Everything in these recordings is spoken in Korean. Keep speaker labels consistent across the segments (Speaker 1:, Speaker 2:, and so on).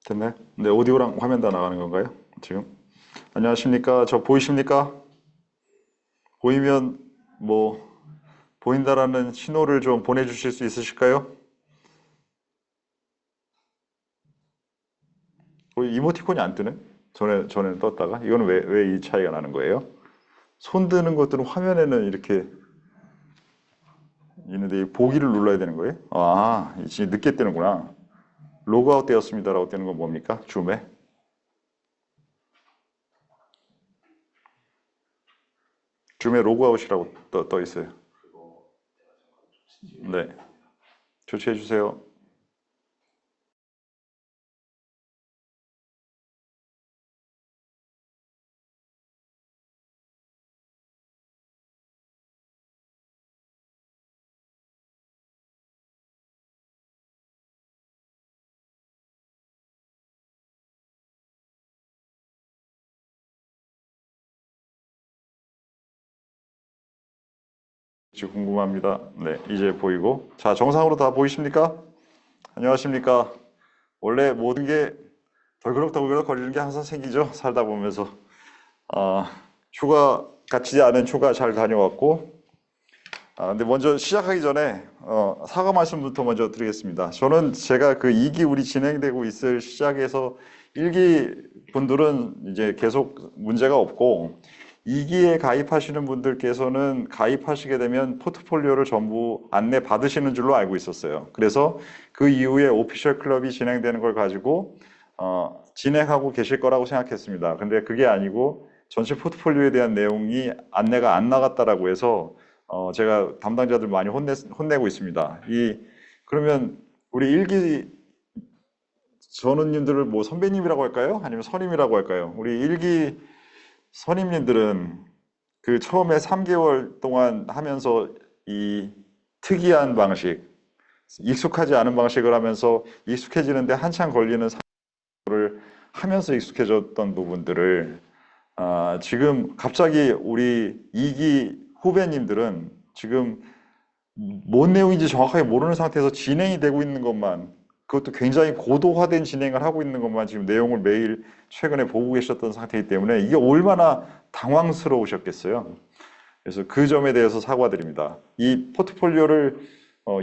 Speaker 1: 됐나요? 네, 오디오랑 화면 다 나가는 건가요? 지금? 안녕하십니까? 저 보이십니까? 보이면 뭐 보인다라는 신호를 좀 보내주실 수 있으실까요? 이모티콘이 안 뜨네? 전에는 떴다가 이거는 왜 이 차이가 나는 거예요? 손 드는 것들은 화면에는 이렇게 있는데 이 보기를 눌러야 되는 거예요? 아, 이제 늦게 뜨는구나. 로그아웃 되었습니다라고 뜨는 건 뭡니까? 줌에? 줌에 로그아웃이라고 떠 있어요. 네, 조치해 주세요. 지금 궁금합니다. 네, 이제 보이고. 자, 정상으로 다 보이십니까? 안녕하십니까? 원래 모든 게 덜그럭덜그럭 거리는 게 항상 생기죠. 살다 보면서. 아, 휴가 같이 않은 휴가 잘 다녀왔고. 근데 먼저 시작하기 전에 사과 말씀부터 먼저 드리겠습니다. 저는 제가 그 2기 우리 진행되고 있을 시작에서 1기 분들은 이제 계속 문제가 없고 2기에 가입하시는 분들께서는 가입하시게 되면 포트폴리오를 전부 안내 받으시는 줄로 알고 있었어요. 그래서 그 이후에 오피셜 클럽이 진행되는 걸 가지고 진행하고 계실 거라고 생각했습니다. 근데 그게 아니고 전체 포트폴리오에 대한 내용이 안내가 안 나갔다라고 해서 제가 담당자들 많이 혼내고 있습니다. 그러면 우리 일기 전우님들을 뭐 선배님이라고 할까요? 아니면 선임이라고 할까요? 우리 일기 선임님들은 그 처음에 3개월 동안 하면서 이 특이한 방식, 익숙하지 않은 방식을 하면서 익숙해지는데 한참 걸리는 사고를 하면서 익숙해졌던 부분들을 지금 갑자기 우리 2기 후배님들은 지금 뭔 내용인지 정확하게 모르는 상태에서 진행이 되고 있는 것만 그것도 굉장히 고도화된 진행을 하고 있는 것만 지금 내용을 매일 최근에 보고 계셨던 상태이기 때문에 이게 얼마나 당황스러우셨겠어요. 그래서 그 점에 대해서 사과드립니다. 이 포트폴리오를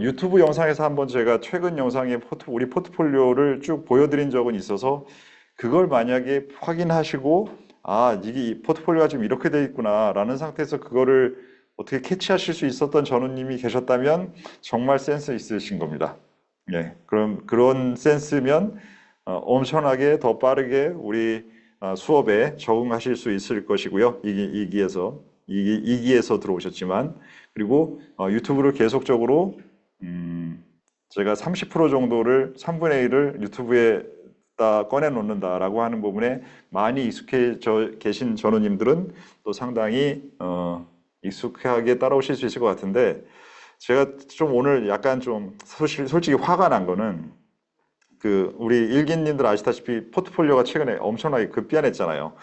Speaker 1: 유튜브 영상에서 한번 제가 최근 영상에 우리 포트폴리오를 쭉 보여드린 적은 있어서 그걸 만약에 확인하시고 이게 이 포트폴리오가 지금 이렇게 돼 있구나라는 상태에서 그거를 어떻게 캐치하실 수 있었던 전우님이 계셨다면 정말 센스 있으신 겁니다. 예, 그럼 그런 센스면 엄청나게 더 빠르게 우리 수업에 적응하실 수 있을 것이고요. 이기에서 들어오셨지만 그리고 유튜브를 계속적으로 제가 30% 정도를 3분의 1을 유튜브에 다 꺼내 놓는다라고 하는 부분에 많이 익숙해져 계신 전우님들은 또 상당히 익숙하게 따라오실 수 있을 것 같은데 제가 좀 오늘 약간 좀 솔직히 화가 난 거는 그 우리 일기님들 아시다시피 포트폴리오가 최근에 엄청나게 급변했잖아요.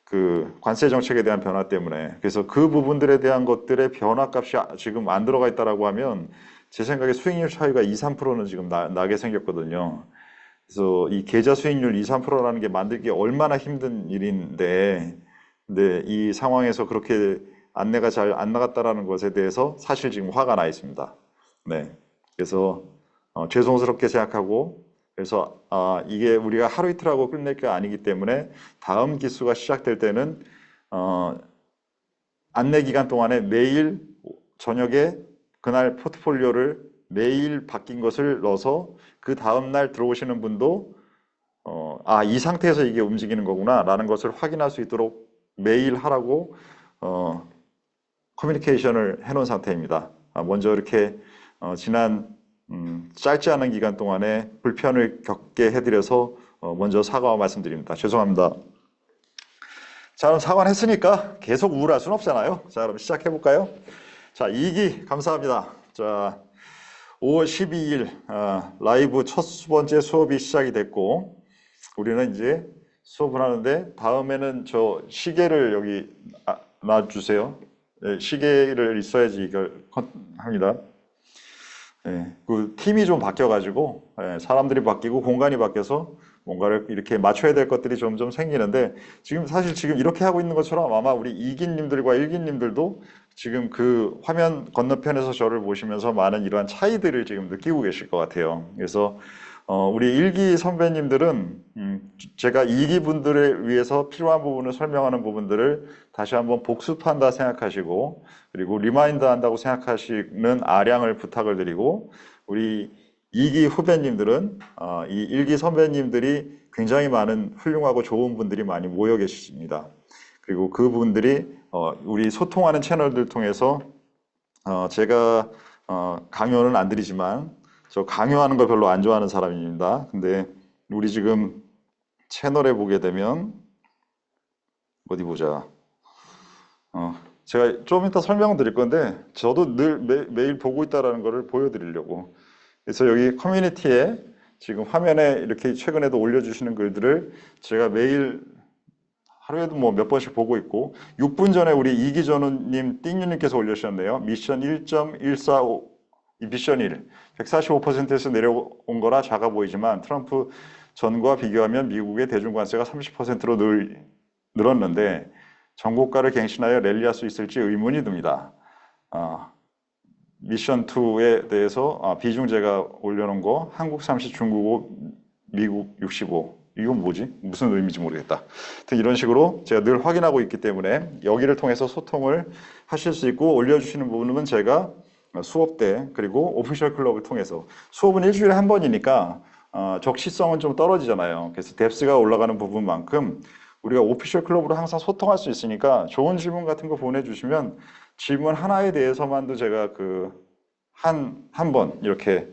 Speaker 1: 그 관세 정책에 대한 변화 때문에. 그래서 그 부분들에 대한 것들의 변화값이 지금 안 들어가 있다라고 하면 제 생각에 수익률 차이가 2, 3%는 지금 나게 생겼거든요. 그래서 이 계좌 수익률 2, 3%라는 게 만들기 얼마나 힘든 일인데, 근데 이 상황에서 그렇게 안내가 잘 안 나갔다라는 것에 대해서 사실 지금 화가 나 있습니다. 네. 그래서 죄송스럽게 생각하고, 그래서 이게 우리가 하루 이틀 하고 끝낼 게 아니기 때문에 다음 기수가 시작될 때는 어, 안내 기간 동안에 매일 저녁에 그날 포트폴리오를 매일 바뀐 것을 넣어서 그 다음날 들어오시는 분도 이 상태에서 이게 움직이는 거구나 라는 것을 확인할 수 있도록 매일 하라고 어, 커뮤니케이션을 해놓은 상태입니다. 먼저 이렇게 지난 짧지 않은 기간 동안에 불편을 겪게 해드려서 먼저 사과와 말씀드립니다. 죄송합니다. 자, 그럼 사과는 했으니까 계속 우울할 수는 없잖아요. 자, 그럼 시작해 볼까요? 자, 2기 감사합니다. 자, 5월 12일 라이브 첫 번째 수업이 시작이 됐고 우리는 이제 수업을 하는데 다음에는 저 시계를 여기 놔주세요. 네, 시계를 있어야지 이걸 합니다. 네, 그 팀이 좀 바뀌어가지고 사람들이 바뀌고 공간이 바뀌어서 뭔가를 이렇게 맞춰야 될 것들이 점점 생기는데 지금 사실 지금 이렇게 하고 있는 것처럼 아마 우리 이기님들과 일기님들도 지금 그 화면 건너편에서 저를 보시면서 많은 이러한 차이들을 지금 느끼고 계실 것 같아요. 그래서 우리 일기 선배님들은 제가 이기 분들을 위해서 필요한 부분을 설명하는 부분들을 다시 한번 복습한다 생각하시고 그리고 리마인드 한다고 생각하시는 아량을 부탁을 드리고 우리 이기 후배님들은 이 일기 선배님들이 굉장히 많은 훌륭하고 좋은 분들이 많이 모여 계십니다. 그리고 그분들이 우리 소통하는 채널들 통해서 제가 강요는 안 드리지만 저 강요하는 걸 별로 안 좋아하는 사람입니다. 근데 우리 지금 채널에 보게 되면 어디 보자. 제가 좀 이따 설명을 드릴 건데 저도 늘 매일 보고 있다는 것을 보여드리려고. 그래서 여기 커뮤니티에 지금 화면에 이렇게 최근에도 올려주시는 글들을 제가 매일 하루에도 뭐 몇 번씩 보고 있고 6분 전에 우리 이기전우님 띵유님께서 올려주셨네요. 미션 1.145 미션 1 145%에서 내려온 거라 작아 보이지만 트럼프 전과 비교하면 미국의 대중관세가 30%로 늘었는데 전고가를 갱신하여 랠리할 수 있을지 의문이 듭니다. 미션 2에 대해서 비중제가 올려놓은 거 한국 30, 중국 5, 미국 65 이건 뭐지? 무슨 의미인지 모르겠다. 하여튼 이런 식으로 제가 늘 확인하고 있기 때문에 여기를 통해서 소통을 하실 수 있고 올려주시는 부분은 제가 수업 때 그리고 오피셜 클럽을 통해서 수업은 일주일에 한 번이니까 적시성은 좀 떨어지잖아요. 그래서 뎁스가 올라가는 부분만큼 우리가 오피셜 클럽으로 항상 소통할 수 있으니까 좋은 질문 같은 거 보내주시면 질문 하나에 대해서만도 제가 한 번 이렇게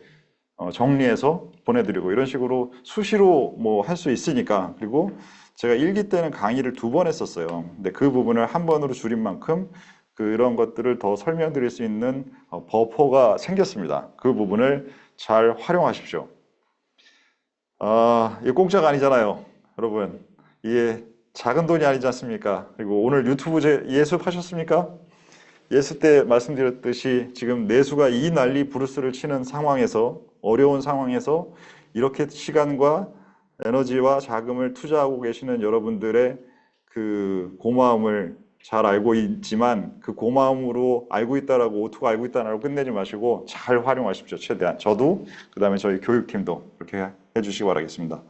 Speaker 1: 정리해서 보내드리고 이런 식으로 수시로 뭐 할 수 있으니까 그리고 제가 일기 때는 강의를 2번 했었어요. 근데 그 부분을 한 번으로 줄인 만큼 그런 것들을 더 설명드릴 수 있는 버퍼가 생겼습니다. 그 부분을 잘 활용하십시오. 이게 공짜가 아니잖아요. 여러분, 이게 작은 돈이 아니지 않습니까? 그리고 오늘 유튜브 예습하셨습니까? 예습 때 말씀드렸듯이 지금 내수가 이 난리 부르스를 치는 상황에서 어려운 상황에서 이렇게 시간과 에너지와 자금을 투자하고 계시는 여러분들의 그 고마움을 잘 알고 있지만 그 고마움으로 알고 있다라고 오투가 알고 있다라고 끝내지 마시고 잘 활용하십시오. 최대한 저도 그 다음에 저희 교육팀도 그렇게 해주시기 바라겠습니다.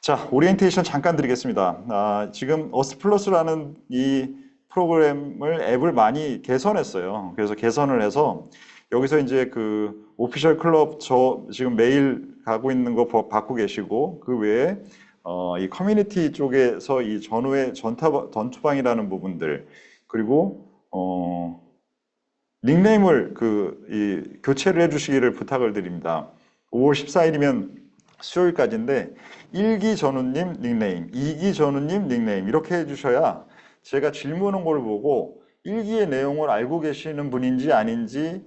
Speaker 1: 자, 오리엔테이션 잠깐 드리겠습니다. 지금 어스플러스라는 이 프로그램을 앱을 많이 개선했어요. 그래서 개선을 해서 여기서 이제 그 오피셜 클럽 저 지금 매일 가고 있는 거 받고 계시고 그 외에 이 커뮤니티 쪽에서 이 전후의 전투방이라는 부분들 그리고 닉네임을 이 교체를 해주시기를 부탁을 드립니다. 5월 14일이면 수요일까지인데 1기 전우님 닉네임, 2기 전우님 닉네임 이렇게 해주셔야 제가 질문한 걸 보고 1기의 내용을 알고 계시는 분인지 아닌지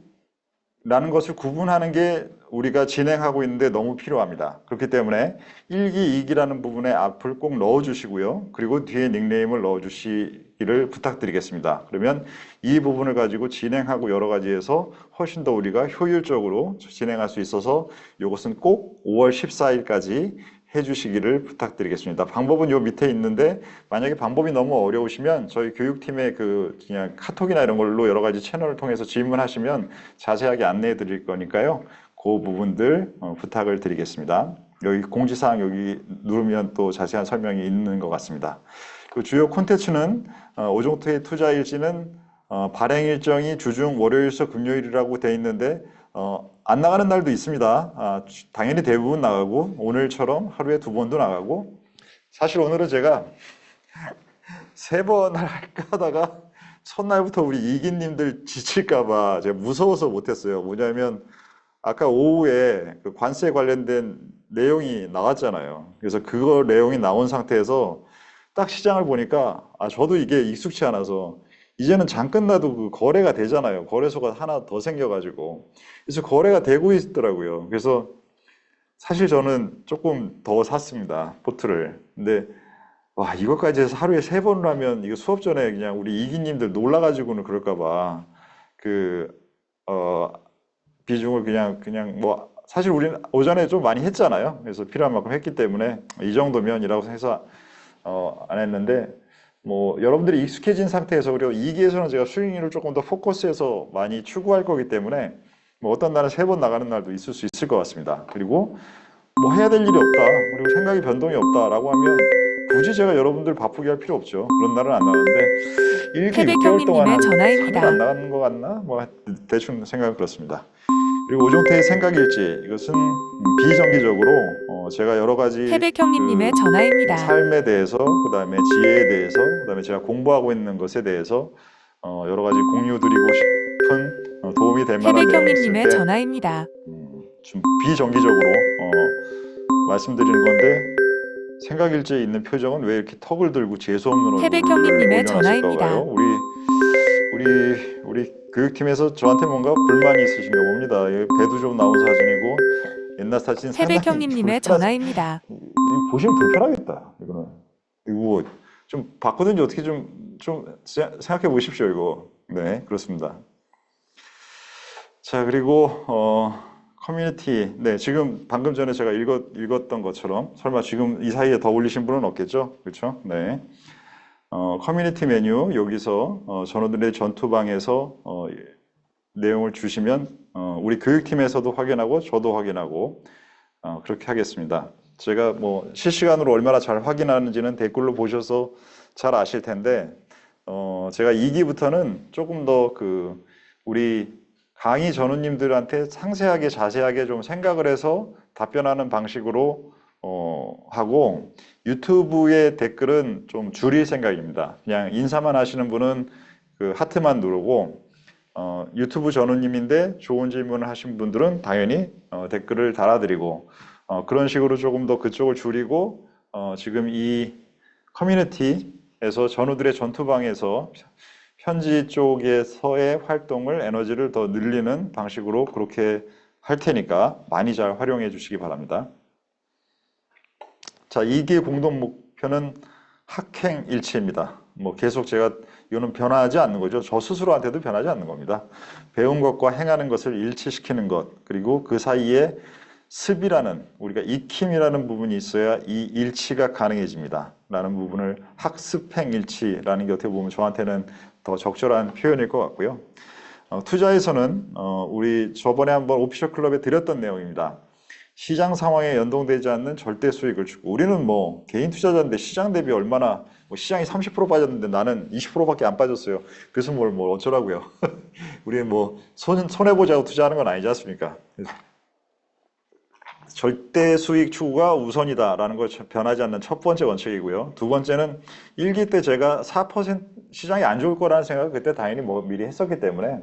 Speaker 1: 라는 것을 구분하는 게 우리가 진행하고 있는데 너무 필요합니다. 그렇기 때문에 1기, 2기라는 부분에 앞을 꼭 넣어주시고요. 그리고 뒤에 닉네임을 넣어주시기를 부탁드리겠습니다. 그러면 이 부분을 가지고 진행하고 여러 가지에서 훨씬 더 우리가 효율적으로 진행할 수 있어서 이것은 꼭 5월 14일까지 해주시기를 부탁드리겠습니다. 방법은 요 밑에 있는데 만약에 방법이 너무 어려우시면 저희 교육팀의 그냥 카톡이나 이런 걸로 여러 가지 채널을 통해서 질문하시면 자세하게 안내해 드릴 거니까요. 그 부분들 부탁을 드리겠습니다. 여기 공지사항 여기 누르면 또 자세한 설명이 있는 것 같습니다. 그 주요 콘텐츠는 오종투의 투자 일지는 발행 일정이 주중 월요일서 금요일이라고 되어 있는데 안 나가는 날도 있습니다. 당연히 대부분 나가고 오늘처럼 하루에 2번도 나가고 사실 오늘은 제가 3번 할까 하다가 첫날부터 우리 이기님들 지칠까봐 제가 무서워서 못했어요. 뭐냐면 아까 오후에 그 관세 관련된 내용이 나왔잖아요. 그래서 그거 내용이 나온 상태에서 딱 시장을 보니까 저도 이게 익숙치 않아서 이제는 장 끝나도 그 거래가 되잖아요. 거래소가 하나 더 생겨가지고. 그래서 거래가 되고 있더라고요. 그래서 사실 저는 조금 더 샀습니다. 포트를. 근데 와 이것까지 해서 하루에 3번을 하면 이거 수업 전에 그냥 우리 이기님들 놀라가지고는 그럴까봐 그 비중을 그냥 뭐 사실 우리는 오전에 좀 많이 했잖아요. 그래서 필요한 만큼 했기 때문에 이 정도면이라고 해서 안 했는데 뭐 여러분들이 익숙해진 상태에서 그리고 2기에서는 제가 스윙을 조금 더 포커스해서 많이 추구할 거기 때문에 뭐 어떤 날은 3번 나가는 날도 있을 수 있을 것 같습니다. 그리고 뭐 해야 될 일이 없다. 그리고 생각이 변동이 없다라고 하면 굳이 제가 여러분들 바쁘게 할 필요 없죠. 그런 날은 안 나가는데 1기 6개월 동안
Speaker 2: 태백형님님의
Speaker 1: 한 3일 안
Speaker 2: 전화입니다.
Speaker 1: 나가는 것 같나? 뭐 대충 생각은 그렇습니다. 그리고 오종태의 생각일지 이것은 비정기적으로 제가 여러 가지
Speaker 2: 태백형님님의
Speaker 1: 그
Speaker 2: 전화입니다.
Speaker 1: 삶에 대해서 그다음에 지혜에 대해서 그다음에 제가 공부하고 있는 것에 대해서 여러 가지 공유 드리고 싶은 도움이 될 만한 내용이 있을
Speaker 2: 태백형님님의
Speaker 1: 때
Speaker 2: 전화입니다.
Speaker 1: 좀 비정기적으로 말씀드리는 건데 생각일지에 있는 표정은 왜 이렇게 턱을 들고 재수 없는 얼굴을
Speaker 2: 태백형님님의
Speaker 1: 올려놨을까요?
Speaker 2: 전화입니다.
Speaker 1: 우리 교육팀에서 저한테 뭔가 불만이 있으신가 봅니다. 배도 좀 나온 사진이고 옛날 사진 상당히
Speaker 2: 태백형님님의
Speaker 1: 불편하지.
Speaker 2: 전화입니다.
Speaker 1: 이거 보시면 불편하겠다. 이거는 이거 좀 바꾸든지 어떻게 좀 생각해 보십시오. 이거 네 그렇습니다. 자 그리고 커뮤니티 네 지금 방금 전에 제가 읽었던 것처럼 설마 지금 이 사이에 더 올리신 분은 없겠죠? 그렇죠? 네. 커뮤니티 메뉴 여기서 전원들의 전투방에서 내용을 주시면 우리 교육팀에서도 확인하고 저도 확인하고 그렇게 하겠습니다. 제가 뭐 실시간으로 얼마나 잘 확인하는지는 댓글로 보셔서 잘 아실 텐데 제가 2기부터는 조금 더 그 우리 강의 전우님들한테 상세하게 자세하게 좀 생각을 해서 답변하는 방식으로 하고 유튜브의 댓글은 좀 줄일 생각입니다. 그냥 인사만 하시는 분은 그 하트만 누르고 유튜브 전우님인데 좋은 질문을 하신 분들은 당연히 댓글을 달아드리고 그런 식으로 조금 더 그쪽을 줄이고 지금 이 커뮤니티에서 전우들의 전투방에서 현지 쪽에서의 활동을 에너지를 더 늘리는 방식으로 그렇게 할 테니까 많이 잘 활용해 주시기 바랍니다. 자, 2기 공동 목표는 학행일치입니다. 뭐 계속 제가 이거는 변하지 않는 거죠. 저 스스로한테도 변하지 않는 겁니다. 배운 것과 행하는 것을 일치시키는 것 그리고 그 사이에 습이라는 우리가 익힘이라는 부분이 있어야 이 일치가 가능해집니다. 라는 부분을 학습행일치라는 게 어떻게 보면 저한테는 더 적절한 표현일 것 같고요. 투자에서는 우리 저번에 한번 오피셜 클럽에 드렸던 내용입니다. 시장 상황에 연동되지 않는 절대 수익을 주고 우리는 뭐 개인 투자자인데 시장 대비 얼마나 뭐 시장이 30% 빠졌는데 나는 20%밖에 안 빠졌어요. 그래서 뭘 어쩌라고요. 우리는 뭐 손해보자고 투자하는 건 아니지 않습니까? 절대 수익 추구가 우선이다라는 걸 변하지 않는 첫 번째 원칙이고요. 두 번째는 1기 때 제가 4% 시장이 안 좋을 거라는 생각을 그때 당연히 뭐 미리 했었기 때문에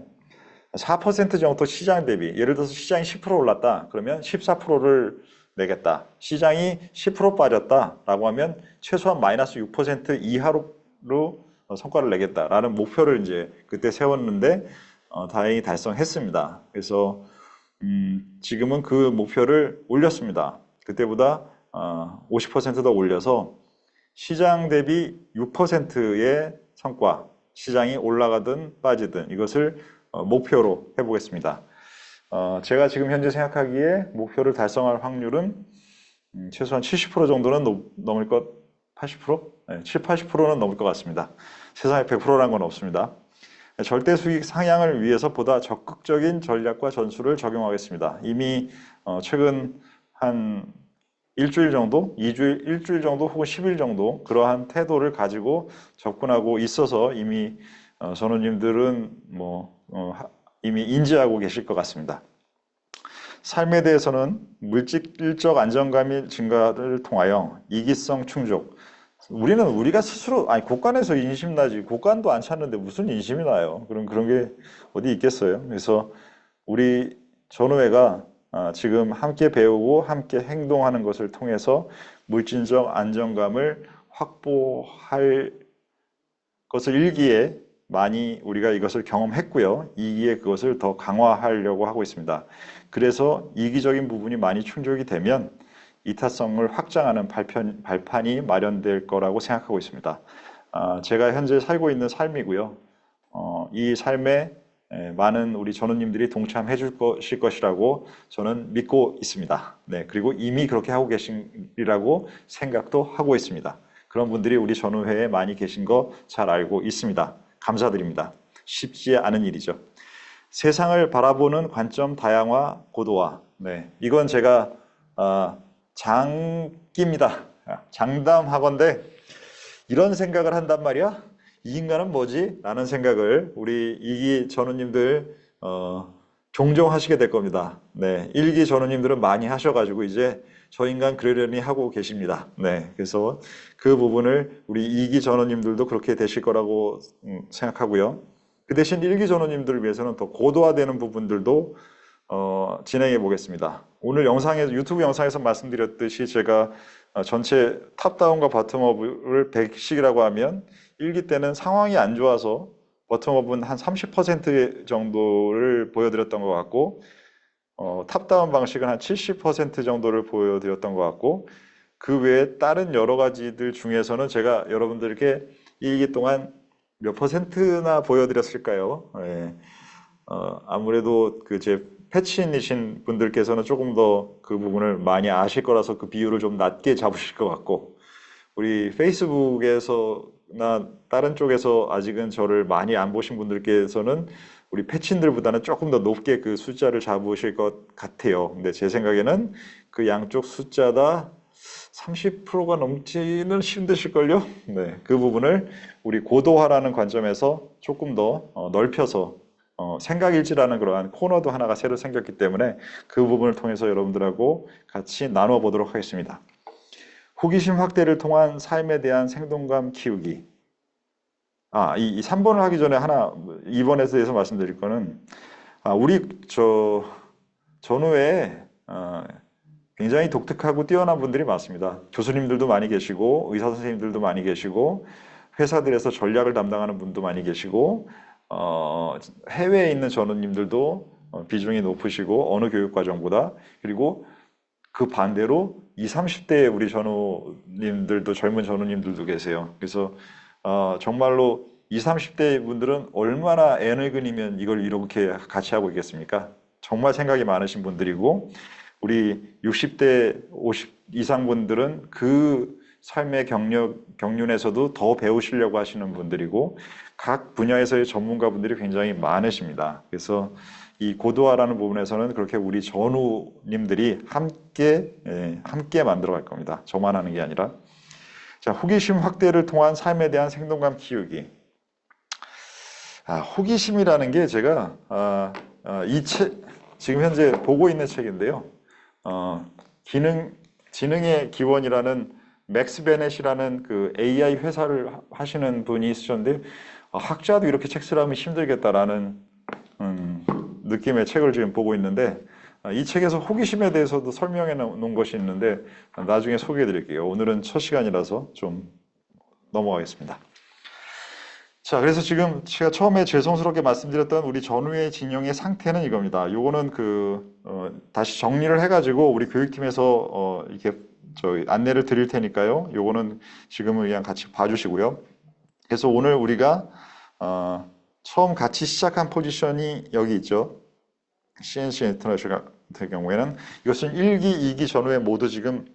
Speaker 1: 4% 정도 시장 대비 예를 들어서 시장이 10% 올랐다 그러면 14%를 내겠다. 시장이 10% 빠졌다라고 하면 최소한 마이너스 6% 이하로 성과를 내겠다라는 목표를 이제 그때 세웠는데 다행히 달성했습니다. 그래서 지금은 그 목표를 올렸습니다. 그때보다 50%더 올려서 시장 대비 6%의 성과, 시장이 올라가든 빠지든 이것을 목표로 해보겠습니다. 제가 지금 현재 생각하기에 목표를 달성할 확률은 최소한 70% 정도는 넘을 것, 80%? 네, 7, 80%는 넘을 것 같습니다. 세상에 100%라는 건 없습니다. 절대 수익 상향을 위해서 보다 적극적인 전략과 전술을 적용하겠습니다. 이미 최근 한 일주일 정도, 일주일 정도 혹은 10일 정도 그러한 태도를 가지고 접근하고 있어서 이미 전우님들은 뭐 이미 인지하고 계실 것 같습니다. 삶에 대해서는 물질적 안정감의 증가를 통하여 이기성 충족. 우리가 스스로 아니 곳간에서 인심 나지 곳간도 안 찾는데 무슨 인심이 나요? 그런 게 어디 있겠어요? 그래서 우리 전우회가 지금 함께 배우고 함께 행동하는 것을 통해서 물질적 안정감을 확보할 것을 1기에 많이 우리가 이것을 경험했고요. 2기에 그것을 더 강화하려고 하고 있습니다. 그래서 이기적인 부분이 많이 충족이 되면 이타성을 확장하는 발판이 마련될 거라고 생각하고 있습니다. 제가 현재 살고 있는 삶이고요. 이 삶에 많은 우리 전우님들이 동참해 줄 것이라고 저는 믿고 있습니다. 네, 그리고 이미 그렇게 하고 계시리라고 생각도 하고 있습니다. 그런 분들이 우리 전우회에 많이 계신 거 잘 알고 있습니다. 감사드립니다. 쉽지 않은 일이죠. 세상을 바라보는 관점 다양화 고도화. 네, 이건 제가 장기입니다. 장담하건대 이런 생각을 한단 말이야. 이 인간은 뭐지? 라는 생각을 우리 이기 전우님들 종종 하시게 될 겁니다. 네, 일기 전우님들은 많이 하셔가지고 이제 저 인간 그러려니 하고 계십니다. 네, 그래서 그 부분을 우리 이기 전우님들도 그렇게 되실 거라고 생각하고요. 그 대신 일기 전우님들을 위해서는 더 고도화되는 부분들도 진행해 보겠습니다. 오늘 유튜브 영상에서 말씀드렸듯이 제가 전체 탑다운과 바텀업을 100씩이라고 하면 일기 때는 상황이 안 좋아서 버텀업은 한 30% 정도를 보여드렸던 것 같고 탑다운 방식은 한 70% 정도를 보여드렸던 것 같고 그 외에 다른 여러 가지들 중에서는 제가 여러분들께 일기 동안 몇 퍼센트나 보여드렸을까요? 네. 아무래도 제 패치인이신 분들께서는 조금 더 그 부분을 많이 아실 거라서 그 비율을 좀 낮게 잡으실 것 같고 우리 페이스북에서나 다른 쪽에서 아직은 저를 많이 안 보신 분들께서는 우리 패친들보다는 조금 더 높게 그 숫자를 잡으실 것 같아요. 근데 제 생각에는 그 양쪽 숫자 다 30%가 넘지는 힘드실걸요? 네, 그 부분을 우리 고도화라는 관점에서 조금 더 넓혀서 생각일지라는 그러한 코너도 하나가 새로 생겼기 때문에 그 부분을 통해서 여러분들하고 같이 나눠 보도록 하겠습니다. 호기심 확대를 통한 삶에 대한 생동감 키우기. 이 3번을 하기 전에 하나 2번에 대해서 말씀드릴 거는 우리 전후에 굉장히 독특하고 뛰어난 분들이 많습니다. 교수님들도 많이 계시고 의사 선생님들도 많이 계시고 회사들에서 전략을 담당하는 분도 많이 계시고 해외에 있는 전우님들도 비중이 높으시고 어느 교육과정보다 그리고 그 반대로 20, 30대의 우리 전우님들도 젊은 전우님들도 계세요. 그래서 정말로 20, 30대 분들은 얼마나 애늙은이면 이걸 이렇게 같이 하고 있겠습니까? 정말 생각이 많으신 분들이고 우리 60대 50 이상 분들은 그 삶의 경륜에서도 더 배우시려고 하시는 분들이고 각 분야에서의 전문가분들이 굉장히 많으십니다. 그래서 이 고도화라는 부분에서는 그렇게 우리 전우님들이 함께 만들어 갈 겁니다. 저만 하는 게 아니라. 자, 호기심 확대를 통한 삶에 대한 생동감 키우기. 호기심이라는 게 제가 지금 현재 보고 있는 책인데요. 지능의 기원이라는 맥스 베넷이라는 그 AI 회사를 하시는 분이 있으셨는데 학자도 이렇게 책 쓰려면 힘들겠다라는 느낌의 책을 지금 보고 있는데 이 책에서 호기심에 대해서도 설명해 놓은 것이 있는데 나중에 소개해 드릴게요. 오늘은 첫 시간이라서 좀 넘어가겠습니다. 자, 그래서 지금 제가 처음에 죄송스럽게 말씀드렸던 우리 전후의 진영의 상태는 이겁니다. 요거는 다시 정리를 해가지고 우리 교육팀에서 이렇게 안내를 드릴 테니까요. 요거는 지금은 그냥 같이 봐주시고요. 그래서 오늘 우리가 처음 같이 시작한 포지션이 여기 있죠. CNC 인터내셔널 같은 경우에는 이것은 1기, 2기 전후에 모두 지금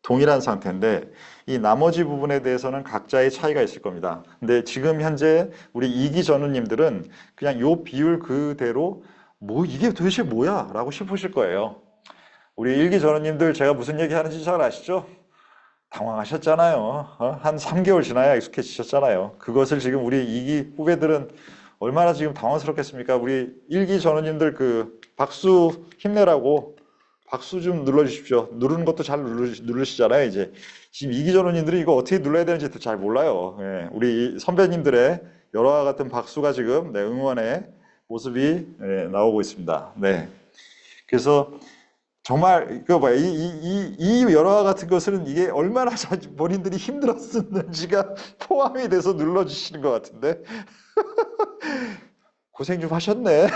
Speaker 1: 동일한 상태인데 이 나머지 부분에 대해서는 각자의 차이가 있을 겁니다. 근데 지금 현재 우리 2기 전우님들은 그냥 요 비율 그대로 이게 도대체 뭐야? 라고 싶으실 거예요. 우리 1기 전우님들 제가 무슨 얘기 하는지 잘 아시죠? 당황하셨잖아요. 한 3개월 지나야 익숙해지셨잖아요. 그것을 지금 우리 2기 후배들은 얼마나 지금 당황스럽겠습니까? 우리 1기 전우님들 박수 힘내라고 박수 좀 눌러주십시오. 누르는 것도 잘 누르시잖아요. 이제 지금 2기 전우님들이 이거 어떻게 눌러야 되는지도 잘 몰라요. 예, 우리 선배님들의 여러와 같은 박수가 지금 응원의 모습이 나오고 있습니다. 네, 그래서 정말 이거 봐요. 이 여러와 같은 것은 이게 얼마나 본인들이 힘들었었는지가 포함이 돼서 눌러주시는 것 같은데 고생 좀 하셨네.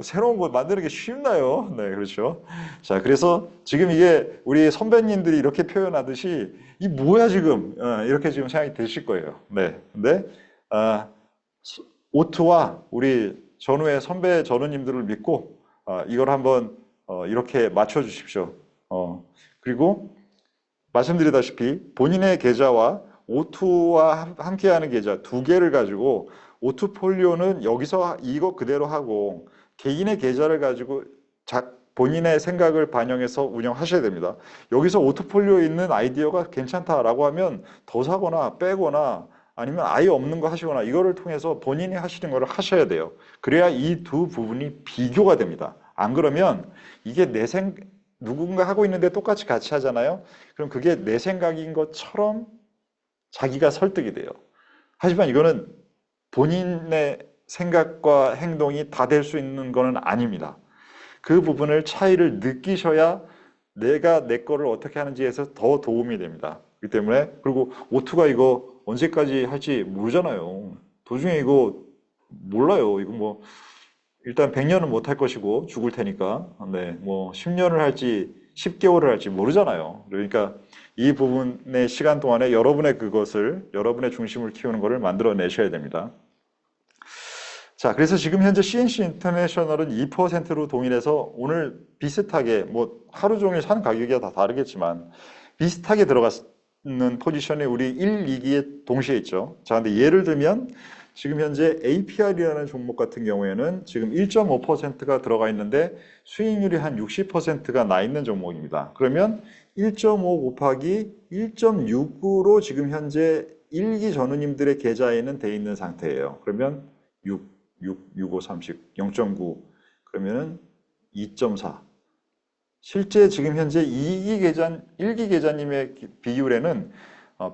Speaker 1: 새로운 거 만드는 게 쉽나요? 네, 그렇죠. 자, 그래서 지금 이게 우리 선배님들이 이렇게 표현하듯이 이 뭐야 지금 이렇게 지금 생각이 드실 거예요. 네, 근데 오투와 우리 전후의 선배 전우님들을 믿고 이걸 한번 이렇게 맞춰 주십시오. 그리고 말씀드리다시피 본인의 계좌와 오투와 함께하는 계좌 두 개를 가지고 오투 폴리오는 여기서 이거 그대로 하고 개인의 계좌를 가지고 본인의 생각을 반영해서 운영하셔야 됩니다. 여기서 오투 폴리오에 있는 아이디어가 괜찮다라고 하면 더 사거나 빼거나 아니면 아예 없는 거 하시거나 이거를 통해서 본인이 하시는 거를 하셔야 돼요. 그래야 이 두 부분이 비교가 됩니다. 안 그러면 이게 누군가 하고 있는데 똑같이 같이 하잖아요. 그럼 그게 내 생각인 것처럼 자기가 설득이 돼요. 하지만 이거는 본인의 생각과 행동이 다 될 수 있는 거는 아닙니다. 그 부분을 차이를 느끼셔야 내가 내 거를 어떻게 하는지에서 더 도움이 됩니다. 그렇기 때문에 그리고 오투가 이거 언제까지 할지 모르잖아요. 도중에 이거 몰라요. 이거 뭐 일단 100년은 못 할 것이고 죽을 테니까 네, 뭐 10년을 할지 10개월을 할지 모르잖아요. 그러니까 이 부분의 시간 동안에 여러분의 중심을 키우는 것을 만들어내셔야 됩니다. 자, 그래서 지금 현재 CNC 인터내셔널은 2%로 동일해서 오늘 비슷하게 뭐 하루 종일 산 가격이 다 다르겠지만 비슷하게 들어가는 포지션이 우리 1, 2기에 동시에 있죠. 자, 근데 예를 들면 지금 현재 APR이라는 종목 같은 경우에는 지금 1.5%가 들어가 있는데 수익률이 한 60%가 나 있는 종목입니다. 그러면 1.5 곱하기 1.6으로 지금 현재 1기 전우님들의 계좌에는 돼 있는 상태예요. 그러면 5, 30, 0.9 그러면은 2.4 실제 지금 현재 1기 계좌님의 비율에는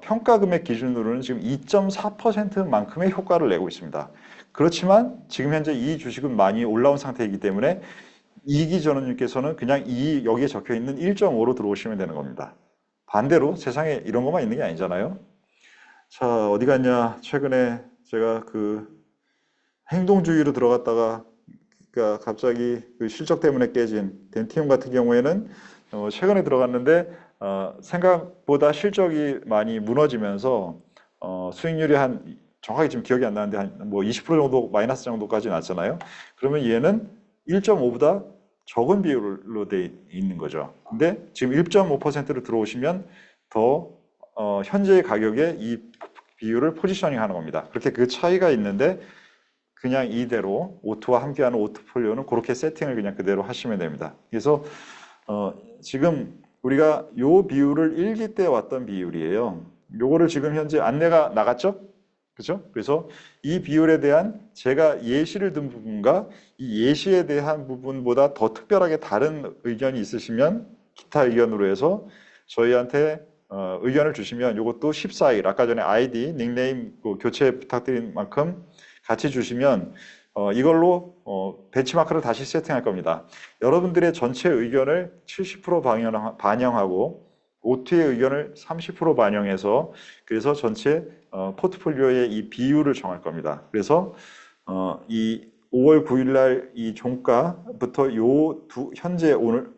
Speaker 1: 평가금액 기준으로는 지금 2.4%만큼의 효과를 내고 있습니다. 그렇지만 지금 현재 이 주식은 많이 올라온 상태이기 때문에 2기 전원님께서는 그냥 여기에 적혀 있는 1.5로 들어오시면 되는 겁니다. 반대로 세상에 이런 것만 있는 게 아니잖아요. 자, 어디 갔냐? 최근에 제가 행동주의로 들어갔다가 그러니까 갑자기 그 실적 때문에 깨진 덴티움 같은 경우에는 최근에 들어갔는데 생각보다 실적이 많이 무너지면서 수익률이 정확히 지금 기억이 안 나는데 한 뭐 20% 정도 마이너스 정도까지 났잖아요. 그러면 얘는 1.5보다 적은 비율로 돼 있는 거죠. 근데 지금 1.5%로 들어오시면 더 현재의 가격에 이 비율을 포지셔닝 하는 겁니다. 그렇게 그 차이가 있는데 그냥 이대로 오투와 함께하는 오투폴리오는 그렇게 세팅을 그냥 그대로 하시면 됩니다. 그래서 지금 우리가 요 비율을 1기 때 왔던 비율이에요. 요거를 지금 현재 안내가 나갔죠? 그죠? 그래서 이 비율에 대한 제가 예시를 든 부분과 이 예시에 대한 부분보다 더 특별하게 다른 의견이 있으시면 기타 의견으로 해서 저희한테 의견을 주시면 이것도 14일 아까 전에 아이디, 닉네임 교체 부탁드린 만큼 같이 주시면 이걸로 벤치마크를 다시 세팅할 겁니다. 여러분들의 전체 의견을 70% 반영하고 오투의 의견을 30% 반영해서 그래서 전체 포트폴리오의 이 비율을 정할 겁니다. 그래서 이 5월 9일 날 이 종가부터 현재 오늘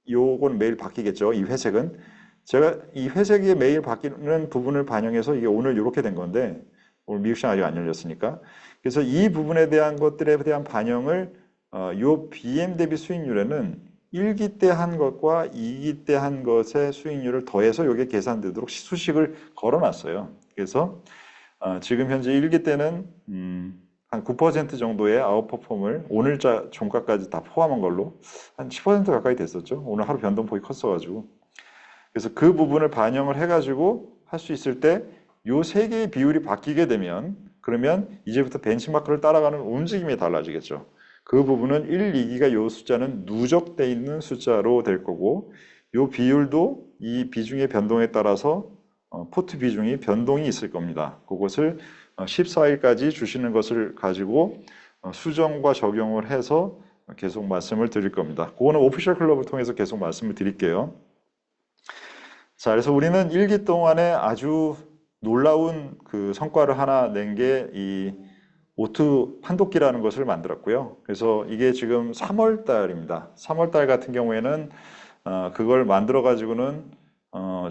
Speaker 1: 요건 매일 바뀌겠죠. 이 회색은 제가 이 회색이 매일 바뀌는 부분을 반영해서 이게 오늘 이렇게 된 건데 오늘 미국 시장 아직 안 열렸으니까 그래서 이 부분에 대한 것들에 대한 반영을 요 BM 대비 수익률에는 1기 때 한 것과 2기 때 한 것의 수익률을 더해서 이게 계산되도록 수식을 걸어놨어요. 그래서 지금 현재 1기 때는 한 9% 정도의 아웃퍼폼을 오늘자 종가까지 다 포함한 걸로 한 10% 가까이 됐었죠. 오늘 하루 변동폭이 컸어가지고 그래서 그 부분을 반영을 해가지고 할 수 있을 때 요 세 개의 비율이 바뀌게 되면 그러면 이제부터 벤치마크를 따라가는 움직임이 달라지겠죠. 그 부분은 1, 2기가 요 숫자는 누적되어 있는 숫자로 될 거고 요 비율도 이 비중의 변동에 따라서 포트 비중이 변동이 있을 겁니다. 그것을 14일까지 주시는 것을 가지고 수정과 적용을 해서 계속 말씀을 드릴 겁니다. 그거는 오피셜 클럽을 통해서 계속 말씀을 드릴게요. 자, 그래서 우리는 1기 동안에 아주 놀라운 그 성과를 하나 낸 게 이 오투 판독기라는 것을 만들었고요. 그래서 이게 지금 3월 달입니다. 3월 달 같은 경우에는 그걸 만들어 가지고는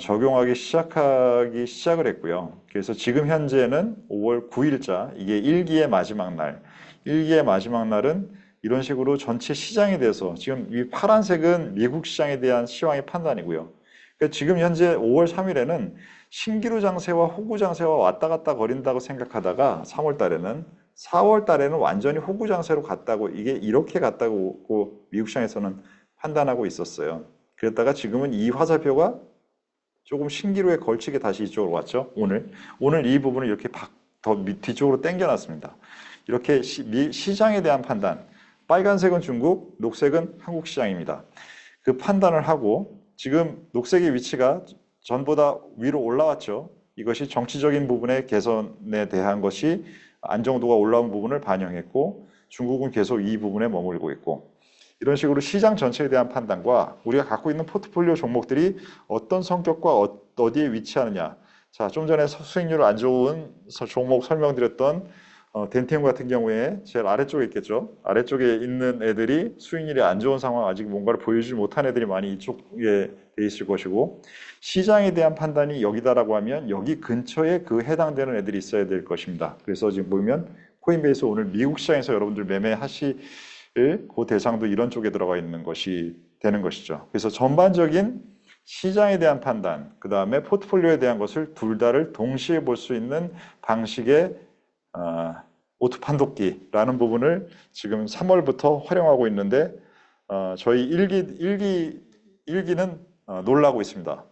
Speaker 1: 적용하기 시작을 했고요. 그래서 지금 현재는 5월 9일자, 이게 1기의 마지막 날. 1기의 마지막 날은 이런 식으로 전체 시장에 대해서, 지금 이 파란색은 미국 시장에 대한 시황의 판단이고요. 그러니까 지금 현재 5월 3일에는 신기루 장세와 호구 장세와 왔다 갔다 거린다고 생각하다가 3월 달에는, 4월 달에는 완전히 호구 장세로 갔다고, 이게 이렇게 갔다고 미국 시장에서는 판단하고 있었어요. 그랬다가 지금은 이 화살표가 조금 신기루에 걸치게 다시 이쪽으로 왔죠. 오늘 이 부분을 이렇게 더 뒤쪽으로 당겨놨습니다. 이렇게 시장에 대한 판단, 빨간색은 중국, 녹색은 한국 시장입니다. 그 판단을 하고 지금 녹색의 위치가 전보다 위로 올라왔죠. 이것이 정치적인 부분의 개선에 대한 것이 안정도가 올라온 부분을 반영했고, 중국은 계속 이 부분에 머물고 있고, 이런 식으로 시장 전체에 대한 판단과 우리가 갖고 있는 포트폴리오 종목들이 어떤 성격과 어디에 위치하느냐. 자, 좀 전에 수익률 안 좋은 종목 설명드렸던 덴티움 같은 경우에 제일 아래쪽에 있겠죠. 아래쪽에 있는 애들이 수익률이 안 좋은 상황, 아직 뭔가를 보여주지 못한 애들이 많이 이쪽에 돼 있을 것이고, 시장에 대한 판단이 여기다라고 하면 여기 근처에 그 해당되는 애들이 있어야 될 것입니다. 그래서 지금 보면 코인베이스 오늘 미국 시장에서 여러분들 매매하실 그 대상도 이런 쪽에 들어가 있는 것이 되는 것이죠. 그래서 전반적인 시장에 대한 판단, 그 다음에 포트폴리오에 대한 것을 둘 다를 동시에 볼 수 있는 방식의 오토 판독기라는 부분을 지금 3월부터 활용하고 있는데, 저희 일기는 놀라고 있습니다.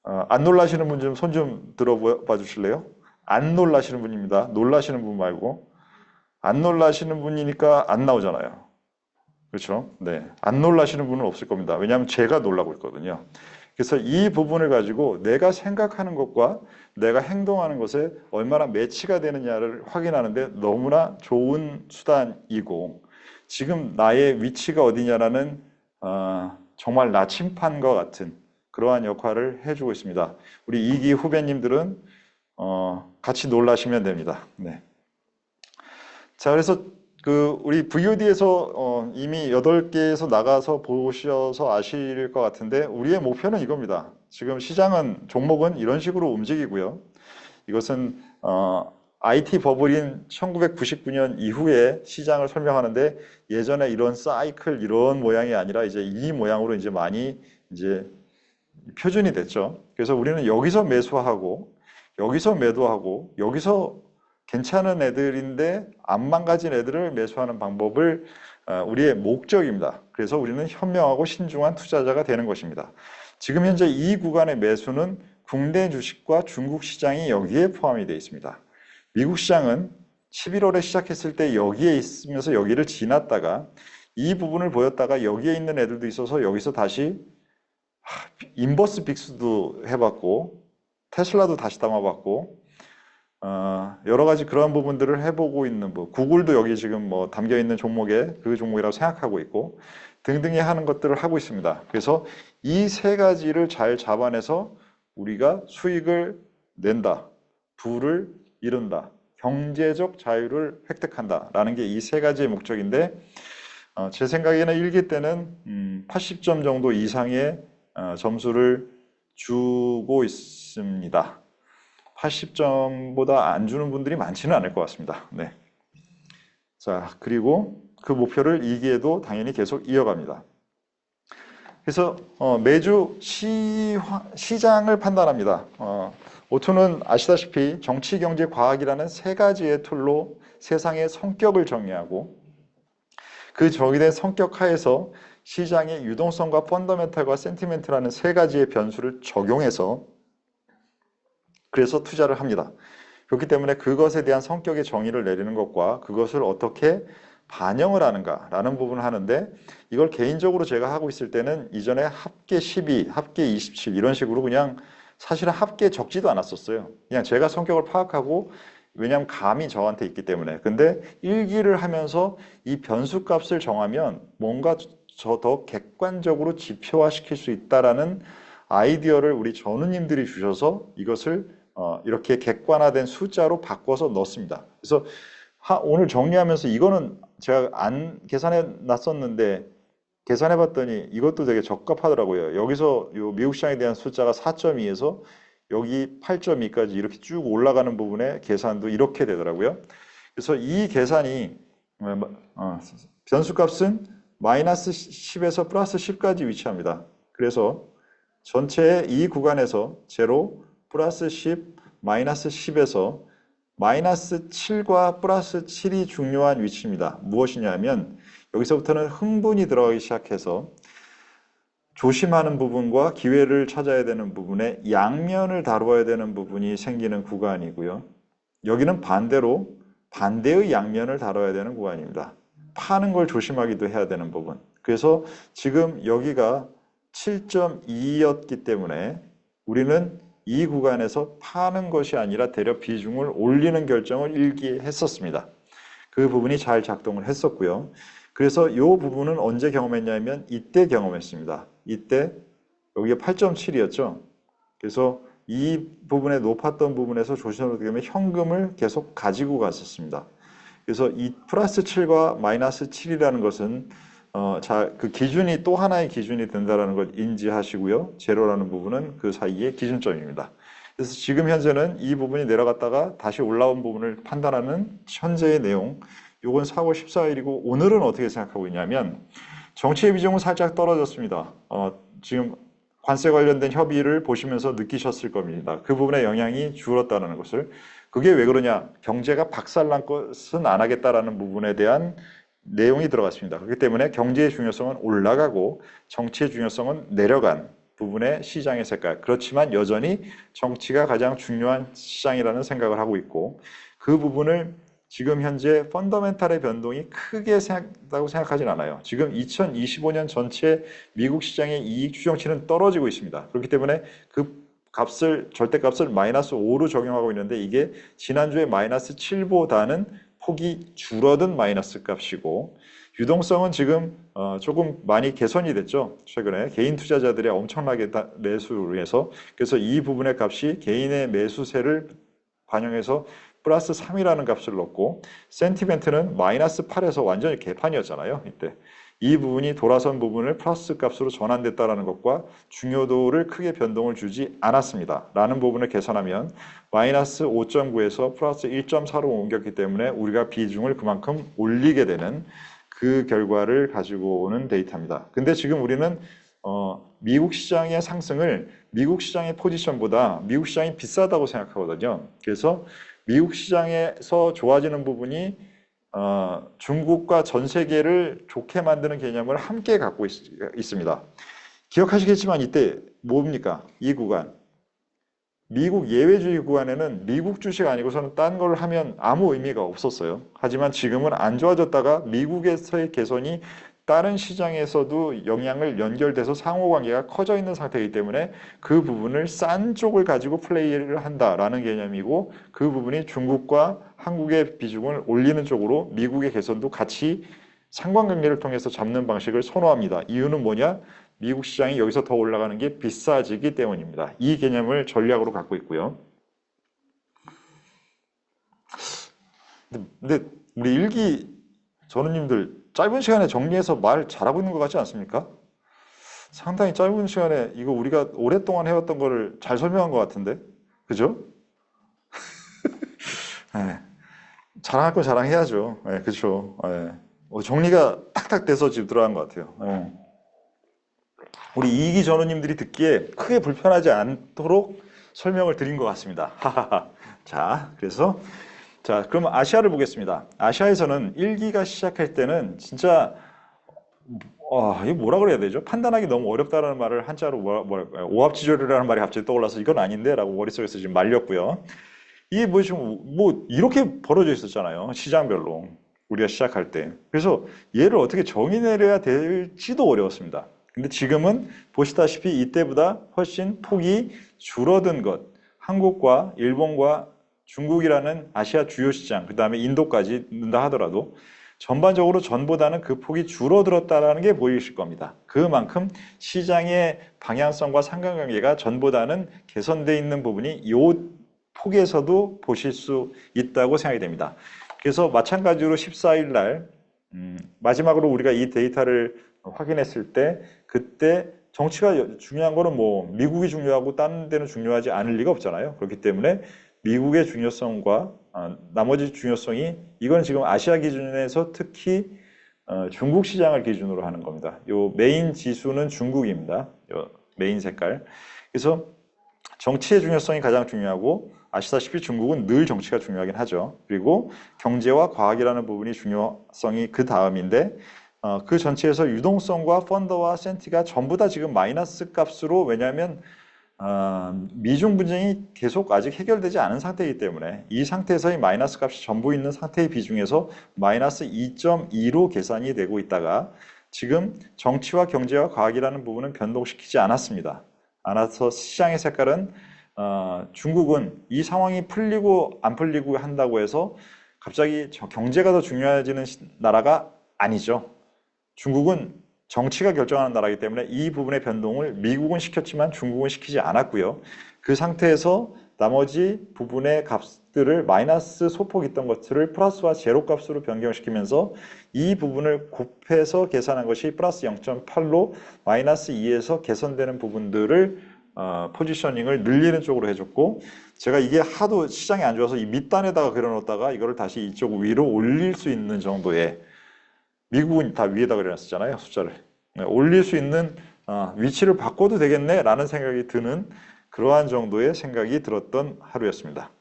Speaker 1: 안 놀라시는 분 좀 손 좀 들어봐 주실래요? 안 놀라시는 분입니다. 놀라시는 분 말고. 안 놀라시는 분이니까 안 나오잖아요. 그렇죠? 네. 안 놀라시는 분은 없을 겁니다. 왜냐하면 제가 놀라고 있거든요. 그래서 이 부분을 가지고 내가 생각하는 것과 내가 행동하는 것에 얼마나 매치가 되느냐를 확인하는데 너무나 좋은 수단이고, 지금 나의 위치가 어디냐라는 정말 나침판과 같은 그러한 역할을 해주고 있습니다. 우리 이기 후배님들은 같이 놀라시면 됩니다. 네. 자, 그래서 우리 VOD에서 이미 8개에서 나가서 보셔서 아실 것 같은데, 우리의 목표는 이겁니다. 지금 시장은, 종목은 이런 식으로 움직이고요. 이것은 IT 버블인 1999년 이후에 시장을 설명하는데, 예전에 이런 사이클 이런 모양이 아니라 이제 이 모양으로 이제 많이 이제 표준이 됐죠. 그래서 우리는 여기서 매수하고 여기서 매도하고 여기서 괜찮은 애들인데 안 망가진 애들을 매수하는 방법을 우리의 목적입니다. 그래서 우리는 현명하고 신중한 투자자가 되는 것입니다. 지금 현재 이 구간의 매수는 국내 주식과 중국 시장이 여기에 포함이 되어 있습니다. 미국 시장은 11월에 시작했을 때 여기에 있으면서 여기를 지났다가 이 부분을 보였다가 여기에 있는 애들도 있어서 여기서 다시 인버스 빅스도 해봤고 테슬라도 다시 담아봤고, 여러 가지 그러한 부분들을 해보고 있는 구글도 여기 지금 뭐 담겨 있는 종목에 그 종목이라고 생각하고 있고 등등의 하는 것들을 하고 있습니다. 그래서 이 세 가지를 잘 잡아내서 우리가 수익을 낸다, 부를 이룬다, 경제적 자유를 획득한다라는 게 이 세 가지의 목적인데, 제 생각에는 1기 때는 80점 정도 이상의 점수를 주고 있습니다. 80점보다 안 주는 분들이 많지는 않을 것 같습니다. 네. 자, 그리고 그 목표를 2기에도 당연히 계속 이어갑니다. 그래서 매주 시장을 판단합니다. 오토는 아시다시피 정치, 경제, 과학이라는 세 가지의 툴로 세상의 성격을 정의하고, 그 정의된 성격 하에서 시장의 유동성과 펀더멘탈과 센티멘트라는 세 가지의 변수를 적용해서 그래서 투자를 합니다. 그렇기 때문에 그것에 대한 성격의 정의를 내리는 것과 그것을 어떻게 반영을 하는가라는 부분을 하는데, 이걸 개인적으로 제가 하고 있을 때는 이전에 합계 12, 합계 27 이런 식으로 그냥 사실은 합계 적지도 않았었어요. 그냥 제가 성격을 파악하고, 왜냐하면 감이 저한테 있기 때문에. 근데 일기를 하면서 이 변수 값을 정하면 뭔가 더 객관적으로 지표화시킬 수 있다라는 아이디어를 우리 전우님들이 주셔서 이것을 이렇게 객관화된 숫자로 바꿔서 넣습니다. 그래서 오늘 정리하면서 이거는 제가 안 계산해 놨었는데 계산해 봤더니 이것도 되게 적합하더라고요. 여기서 요 미국 시장에 대한 숫자가 4.2에서 여기 8.2까지 이렇게 쭉 올라가는 부분의 계산도 이렇게 되더라고요. 그래서 이 계산이 변수값은 마이너스 10에서 플러스 10까지 위치합니다. 그래서 전체의 이 구간에서 제로, 플러스 10, 마이너스 10에서 마이너스 7과 플러스 7이 중요한 위치입니다. 무엇이냐면 여기서부터는 흥분이 들어가기 시작해서 조심하는 부분과 기회를 찾아야 되는 부분에 양면을 다루어야 되는 부분이 생기는 구간이고요. 여기는 반대로 반대의 양면을 다뤄야 되는 구간입니다. 파는 걸 조심하기도 해야 되는 부분. 그래서 지금 여기가 7.2였기 때문에 우리는 이 구간에서 파는 것이 아니라 대략 비중을 올리는 결정을 일기에 했었습니다. 그 부분이 잘 작동을 했었고요. 그래서 이 부분은 언제 경험했냐면 이때 경험했습니다. 이때 여기가 8.7이었죠. 그래서 이 부분에 높았던 부분에서 조심하게 되면 현금을 계속 가지고 갔었습니다. 그래서 이 플러스 7과 마이너스 7이라는 것은 그 기준이 또 하나의 기준이 된다는 걸 인지하시고요. 제로라는 부분은 그 사이의 기준점입니다. 그래서 지금 현재는 이 부분이 내려갔다가 다시 올라온 부분을 판단하는 현재의 내용, 이건 4월 14일이고 오늘은 어떻게 생각하고 있냐면 정치의 비중은 살짝 떨어졌습니다. 지금 관세 관련된 협의를 보시면서 느끼셨을 겁니다. 그 부분에 영향이 줄었다는 것을. 그게 왜 그러냐? 경제가 박살난 것은 안 하겠다라는 부분에 대한 내용이 들어갔습니다. 그렇기 때문에 경제의 중요성은 올라가고 정치의 중요성은 내려간 부분의 시장의 색깔. 그렇지만 여전히 정치가 가장 중요한 시장이라는 생각을 하고 있고 그 부분을 지금 현재 펀더멘탈의 변동이 크게 생각다고 생각하진 않아요. 지금 2025년 전체 미국 시장의 이익 추정치는 떨어지고 있습니다. 그렇기 때문에 그 절대값을 마이너스 5로 적용하고 있는데 이게 지난주에 마이너스 7보다는 폭이 줄어든 마이너스 값이고 유동성은 지금 조금 많이 개선이 됐죠. 최근에 개인 투자자들의 엄청나게 매수를 해서 그래서 이 부분의 값이 개인의 매수세를 반영해서 플러스 3이라는 값을 넣고 센티멘트는 마이너스 8에서 완전히 개판이었잖아요. 이때 이 부분이 돌아선 부분을 플러스 값으로 전환됐다는 것과 중요도를 크게 변동을 주지 않았습니다. 라는 부분을 계산하면 마이너스 5.9에서 플러스 1.4로 옮겼기 때문에 우리가 비중을 그만큼 올리게 되는 그 결과를 가지고 오는 데이터입니다. 근데 지금 우리는 미국 시장의 상승을 미국 시장의 포지션보다 미국 시장이 비싸다고 생각하거든요. 그래서 미국 시장에서 좋아지는 부분이 중국과 전 세계를 좋게 만드는 개념을 함께 갖고 있습니다. 기억하시겠지만 이때 뭡니까? 이 구간. 미국 예외주의 구간에는 미국 주식 아니고서는 딴 걸 하면 아무 의미가 없었어요. 하지만 지금은 안 좋아졌다가 미국에서의 개선이 다른 시장에서도 영향을 연결돼서 상호관계가 커져 있는 상태이기 때문에 그 부분을 싼 쪽을 가지고 플레이를 한다라는 개념이고 그 부분이 중국과 한국의 비중을 올리는 쪽으로 미국의 개선도 같이 상관관계를 통해서 잡는 방식을 선호합니다. 이유는 뭐냐? 미국 시장이 여기서 더 올라가는 게 비싸지기 때문입니다. 이 개념을 전략으로 갖고 있고요. 근데 우리 일기 전우님들 짧은 시간에 정리해서 말 잘하고 있는 것 같지 않습니까? 상당히 짧은 시간에 이거 우리가 오랫동안 해왔던 거를 잘 설명한 것 같은데 그죠? 네. 자랑할 건 자랑해야죠. 네, 그렇죠. 네. 정리가 탁탁 돼서 지금 들어간 것 같아요. 네. 우리 이기 전우님들이 듣기에 크게 불편하지 않도록 설명을 드린 것 같습니다. 자, 그래서 그럼 아시아를 보겠습니다. 아시아에서는 1기가 시작할 때는 진짜 이거 뭐라 그래야 되죠? 판단하기 너무 어렵다는 말을 한자로 오합지졸이라는 말이 갑자기 떠올라서 이건 아닌데 라고 머릿속에서 지금 말렸고요. 이게 뭐 이렇게 벌어져 있었잖아요. 시장별로 우리가 시작할 때. 그래서 얘를 어떻게 정의 내려야 될지도 어려웠습니다. 근데 지금은 보시다시피 이때보다 훨씬 폭이 줄어든 것. 한국과 일본과 중국이라는 아시아 주요 시장, 그 다음에 인도까지 넣는다 하더라도 전반적으로 전보다는 그 폭이 줄어들었다는 게 보이실 겁니다. 그만큼 시장의 방향성과 상관관계가 전보다는 개선되어 있는 부분이 이 폭에서도 보실 수 있다고 생각이 됩니다. 그래서 마찬가지로 14일 날 마지막으로 우리가 이 데이터를 확인했을 때 그때 정치가 중요한 거는 뭐 미국이 중요하고 다른 데는 중요하지 않을 리가 없잖아요. 그렇기 때문에 미국의 중요성과 나머지 중요성이 이건 지금 아시아 기준에서 특히 중국 시장을 기준으로 하는 겁니다. 요 메인 지수는 중국입니다. 요 메인 색깔. 그래서 정치의 중요성이 가장 중요하고 아시다시피 중국은 늘 정치가 중요하긴 하죠. 그리고 경제와 과학이라는 부분이 중요성이 그 다음인데 그 전체에서 유동성과 펀더와 센티가 전부 다 지금 마이너스 값으로 왜냐하면 미중 분쟁이 계속 아직 해결되지 않은 상태이기 때문에 이 상태에서의 마이너스 값이 전부 있는 상태의 비중에서 마이너스 2.2로 계산이 되고 있다가 지금 정치와 경제와 과학이라는 부분은 변동시키지 않았습니다. 않아서 시장의 색깔은 중국은 이 상황이 풀리고 안 풀리고 한다고 해서 갑자기 경제가 더 중요해지는 나라가 아니죠. 중국은 정치가 결정하는 나라이기 때문에 이 부분의 변동을 미국은 시켰지만 중국은 시키지 않았고요. 그 상태에서 나머지 부분의 값들을 마이너스 소폭 있던 것들을 플러스와 제로 값으로 변경시키면서 이 부분을 곱해서 계산한 것이 플러스 0.8로 마이너스 2에서 개선되는 부분들을 포지셔닝을 늘리는 쪽으로 해줬고 제가 이게 하도 시장이 안 좋아서 이 밑단에다가 그려놓다가 이거를 다시 이쪽 위로 올릴 수 있는 정도의 미국은 다 위에다 그려놨었잖아요, 숫자를. 올릴 수 있는 위치를 바꿔도 되겠네 라는 생각이 드는 그러한 정도의 생각이 들었던 하루였습니다.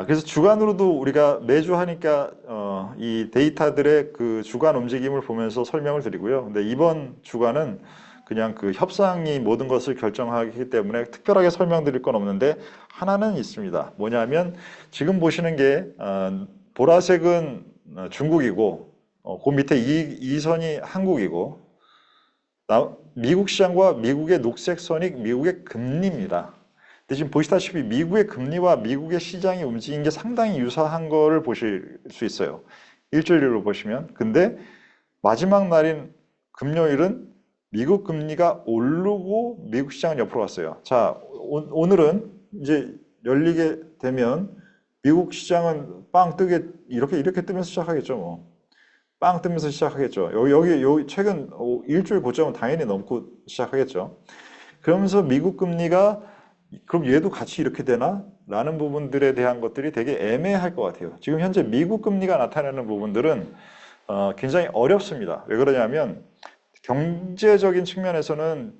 Speaker 1: 그래서 주간으로도 우리가 매주 하니까 이 데이터들의 그 주간 움직임을 보면서 설명을 드리고요. 근데 이번 주간은 그냥 그 협상이 모든 것을 결정하기 때문에 특별하게 설명드릴 건 없는데 하나는 있습니다. 뭐냐면 지금 보시는 게 보라색은 중국이고 그 밑에 이 선이 한국이고 미국 시장과 미국의 녹색 선이 미국의 금리입니다. 근데 지금 보시다시피 미국의 금리와 미국의 시장이 움직인 게 상당히 유사한 거를 보실 수 있어요. 일주일로 보시면. 근데 마지막 날인 금요일은 미국 금리가 오르고 미국 시장은 옆으로 갔어요. 자, 오늘은 이제 열리게 되면 미국 시장은 빵 뜨게 이렇게 뜨면서 시작하겠죠, 뭐. 빵 뜨면서 시작하겠죠. 여기 최근 일주일 고점은 당연히 넘고 시작하겠죠. 그러면서 미국 금리가 그럼 얘도 같이 이렇게 되나? 라는 부분들에 대한 것들이 되게 애매할 것 같아요. 지금 현재 미국 금리가 나타내는 부분들은 굉장히 어렵습니다. 왜 그러냐면 경제적인 측면에서는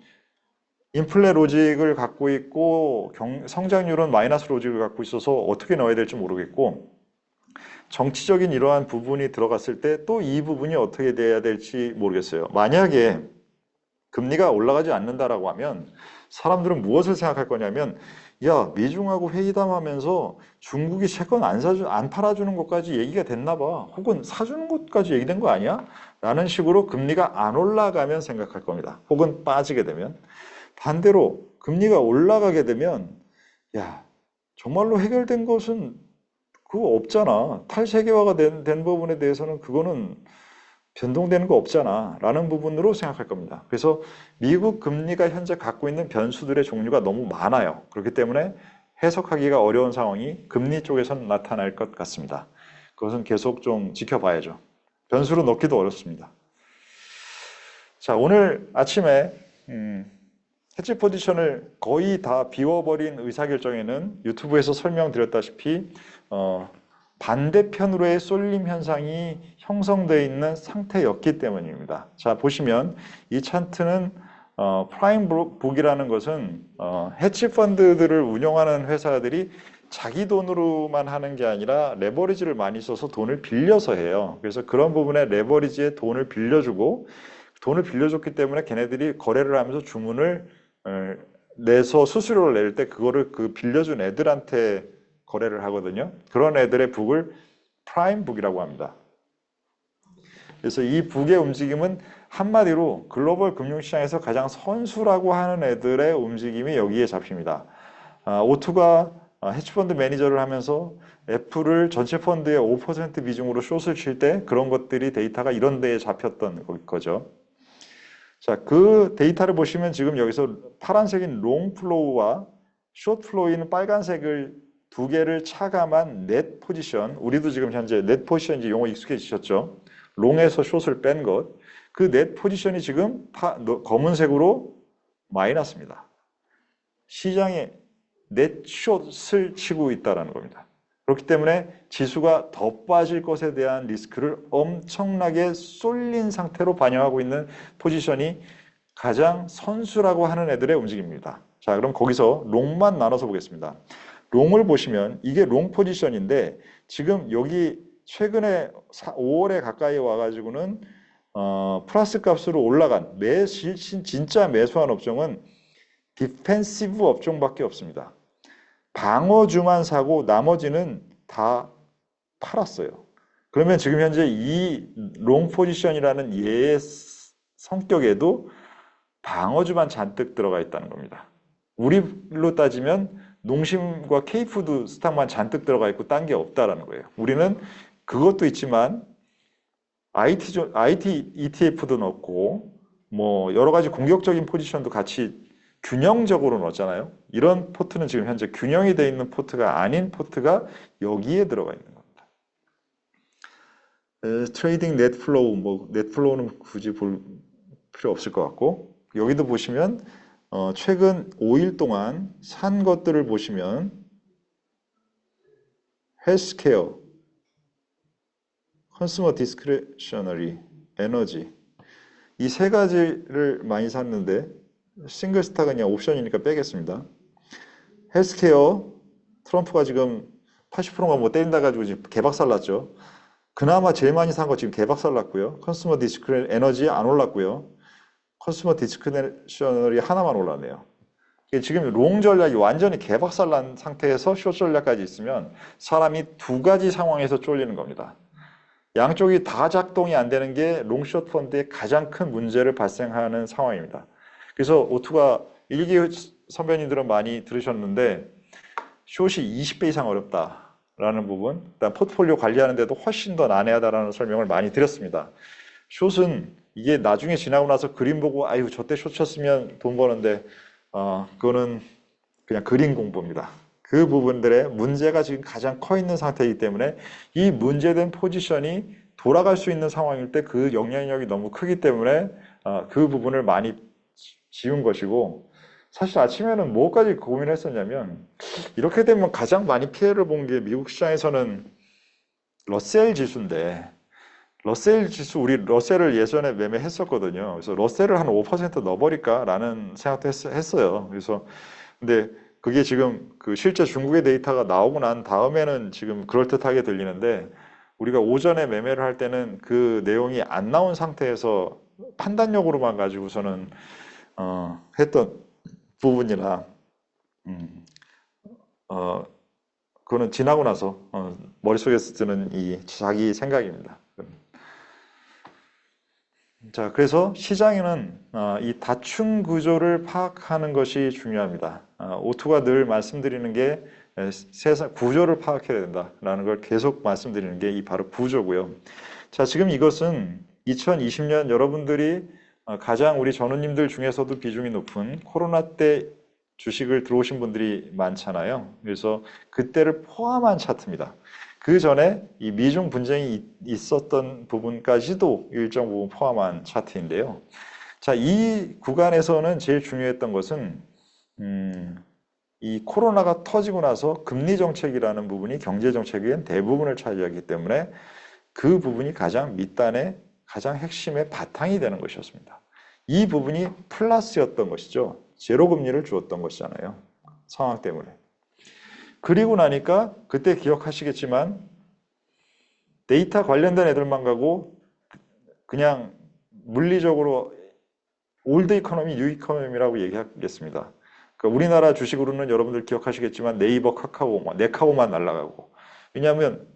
Speaker 1: 인플레 로직을 갖고 있고 성장률은 마이너스 로직을 갖고 있어서 어떻게 넣어야 될지 모르겠고 정치적인 이러한 부분이 들어갔을 때 또 이 부분이 어떻게 돼야 될지 모르겠어요. 만약에 금리가 올라가지 않는다라고 하면 사람들은 무엇을 생각할 거냐면 야 미중하고 회의담하면서 중국이 채권 안 팔아주는 것까지 얘기가 됐나 봐. 혹은 사주는 것까지 얘기된 거 아니야? 라는 식으로 금리가 안 올라가면 생각할 겁니다. 혹은 빠지게 되면. 반대로 금리가 올라가게 되면 야 정말로 해결된 것은 그거 없잖아. 탈세계화가 된 부분에 대해서는 그거는 변동되는 거 없잖아 라는 부분으로 생각할 겁니다. 그래서 미국 금리가 현재 갖고 있는 변수들의 종류가 너무 많아요. 그렇기 때문에 해석하기가 어려운 상황이 금리 쪽에선 나타날 것 같습니다. 그것은 계속 좀 지켜봐야죠. 변수로 넣기도 어렵습니다. 자, 오늘 아침에 해지 포지션을 거의 다 비워버린 의사결정에는 유튜브에서 설명드렸다시피 반대편으로의 쏠림 현상이 형성되어 있는 상태였기 때문입니다. 자, 보시면 이 차트는 프라임북이라는 것은 해치 펀드들을 운영하는 회사들이 자기 돈으로만 하는 게 아니라 레버리지를 많이 써서 돈을 빌려서 해요. 그래서 그런 부분에 레버리지에 돈을 빌려주고 돈을 빌려줬기 때문에 걔네들이 거래를 하면서 주문을 내서 수수료를 낼 때 그거를 그 빌려준 애들한테 거래를 하거든요. 그런 애들의 북을 프라임북이라고 합니다. 그래서 이 북의 움직임은 한마디로 글로벌 금융시장에서 가장 선수라고 하는 애들의 움직임이 여기에 잡힙니다. 오투가 해치펀드 매니저를 하면서 애플을 전체 펀드의 5% 비중으로 숏을 칠 때 그런 것들이 데이터가 이런 데에 잡혔던 거죠. 자, 그 데이터를 보시면 지금 여기서 파란색인 롱 플로우와 숏 플로우인 빨간색을 두 개를 차감한 넷 포지션, 우리도 지금 현재 넷 포지션인지 용어 익숙해지셨죠? 롱에서 숏을 뺀 것, 그 넷 포지션이 지금 검은색으로 마이너스입니다. 시장에 넷 숏을 치고 있다는 겁니다. 그렇기 때문에 지수가 더 빠질 것에 대한 리스크를 엄청나게 쏠린 상태로 반영하고 있는 포지션이 가장 선수라고 하는 애들의 움직임입니다. 자, 그럼 거기서 롱만 나눠서 보겠습니다. 롱을 보시면 이게 롱 포지션인데 지금 여기 최근에 5월에 가까이 와가지고는 플러스 값으로 올라간 진짜 매수한 업종은 디펜시브 업종밖에 없습니다. 방어주만 사고 나머지는 다 팔았어요. 그러면 지금 현재 이 롱 포지션이라는 얘의 성격에도 방어주만 잔뜩 들어가 있다는 겁니다. 우리로 따지면 농심과 K푸드 스탁만 잔뜩 들어가 있고 딴 게 없다라는 거예요. 우리는 그것도 있지만 IT ETF도 넣고 뭐 여러 가지 공격적인 포지션도 같이 균형적으로 넣었잖아요. 이런 포트는 지금 현재 균형이 되어 있는 포트가 아닌 포트가 여기에 들어가 있는 겁니다. 트레이딩 넷 플로우, 뭐 넷 플로우는 굳이 볼 필요 없을 것 같고 여기도 보시면 최근 5일 동안 산 것들을 보시면 헬스케어, 컨슈머 디스크레셔너리, 에너지 이 세 가지를 많이 샀는데 싱글 스탁은 그냥 옵션이니까 빼겠습니다. 헬스케어 트럼프가 지금 80%가 뭐 때린다 가지고 지금 개박살 났죠. 그나마 제일 많이 산 거 지금 개박살 났고요. 컨슈머 디스크레 에너지 안 올랐고요. 컨슈머 디스크레셔널이 하나만 올랐네요. 지금 롱 전략이 완전히 개박살 난 상태에서 숏 전략까지 있으면 사람이 두 가지 상황에서 쫄리는 겁니다. 양쪽이 다 작동이 안 되는 게 롱숏 펀드의 가장 큰 문제를 발생하는 상황입니다. 그래서 오투가 일기 선배님들은 많이 들으셨는데 숏이 20배 이상 어렵다라는 부분, 그다음 포트폴리오 관리하는데도 훨씬 더 난해하다라는 설명을 많이 드렸습니다. 숏은 이게 나중에 지나고 나서 그림 보고 아유 저때 숏 쳤으면 돈 버는데 그거는 그냥 그림 공부입니다. 그 부분들의 문제가 지금 가장 커 있는 상태이기 때문에 이 문제된 포지션이 돌아갈 수 있는 상황일 때 그 영향력이 너무 크기 때문에 그 부분을 많이 지운 것이고 사실 아침에는 뭐까지 고민을 했었냐면 이렇게 되면 가장 많이 피해를 본 게 미국 시장에서는 러셀 지수인데 러셀 지수, 우리 러셀을 예전에 매매했었거든요. 그래서 러셀을 한 5% 넣어버릴까라는 생각도 했어요. 그래서 근데 그게 지금 그 실제 중국의 데이터가 나오고 난 다음에는 지금 그럴듯하게 들리는데 우리가 오전에 매매를 할 때는 그 내용이 안 나온 상태에서 판단력으로만 가지고서는 했던 부분이라 그거는 지나고 나서 머릿속에서 드는 이 자기 생각입니다. 자, 그래서 시장에는 이 다층 구조를 파악하는 것이 중요합니다. 오투가 늘 말씀드리는 게 세상 구조를 파악해야 된다라는 걸 계속 말씀드리는 게 이 바로 구조고요. 자, 지금 이것은 2020년 여러분들이 가장 우리 전우님들 중에서도 비중이 높은 코로나 때 주식을 들어오신 분들이 많잖아요. 그래서 그때를 포함한 차트입니다. 그 전에 이 미중 분쟁이 있었던 부분까지도 일정 부분 포함한 차트인데요. 자, 이 구간에서는 제일 중요했던 것은 이 코로나가 터지고 나서 금리 정책이라는 부분이 경제 정책의 대부분을 차지하기 때문에 그 부분이 가장 밑단의 가장 핵심의 바탕이 되는 것이었습니다. 이 부분이 플러스였던 것이죠. 제로 금리를 주었던 것이잖아요. 상황 때문에. 그리고 나니까 그때 기억하시겠지만 데이터 관련된 애들만 가고 그냥 물리적으로 올드 이코노미, 뉴 이코노미라고 얘기하겠습니다. 그러니까 우리나라 주식으로는 여러분들 기억하시겠지만 네이버, 카카오, 네카오만 날아가고 왜냐하면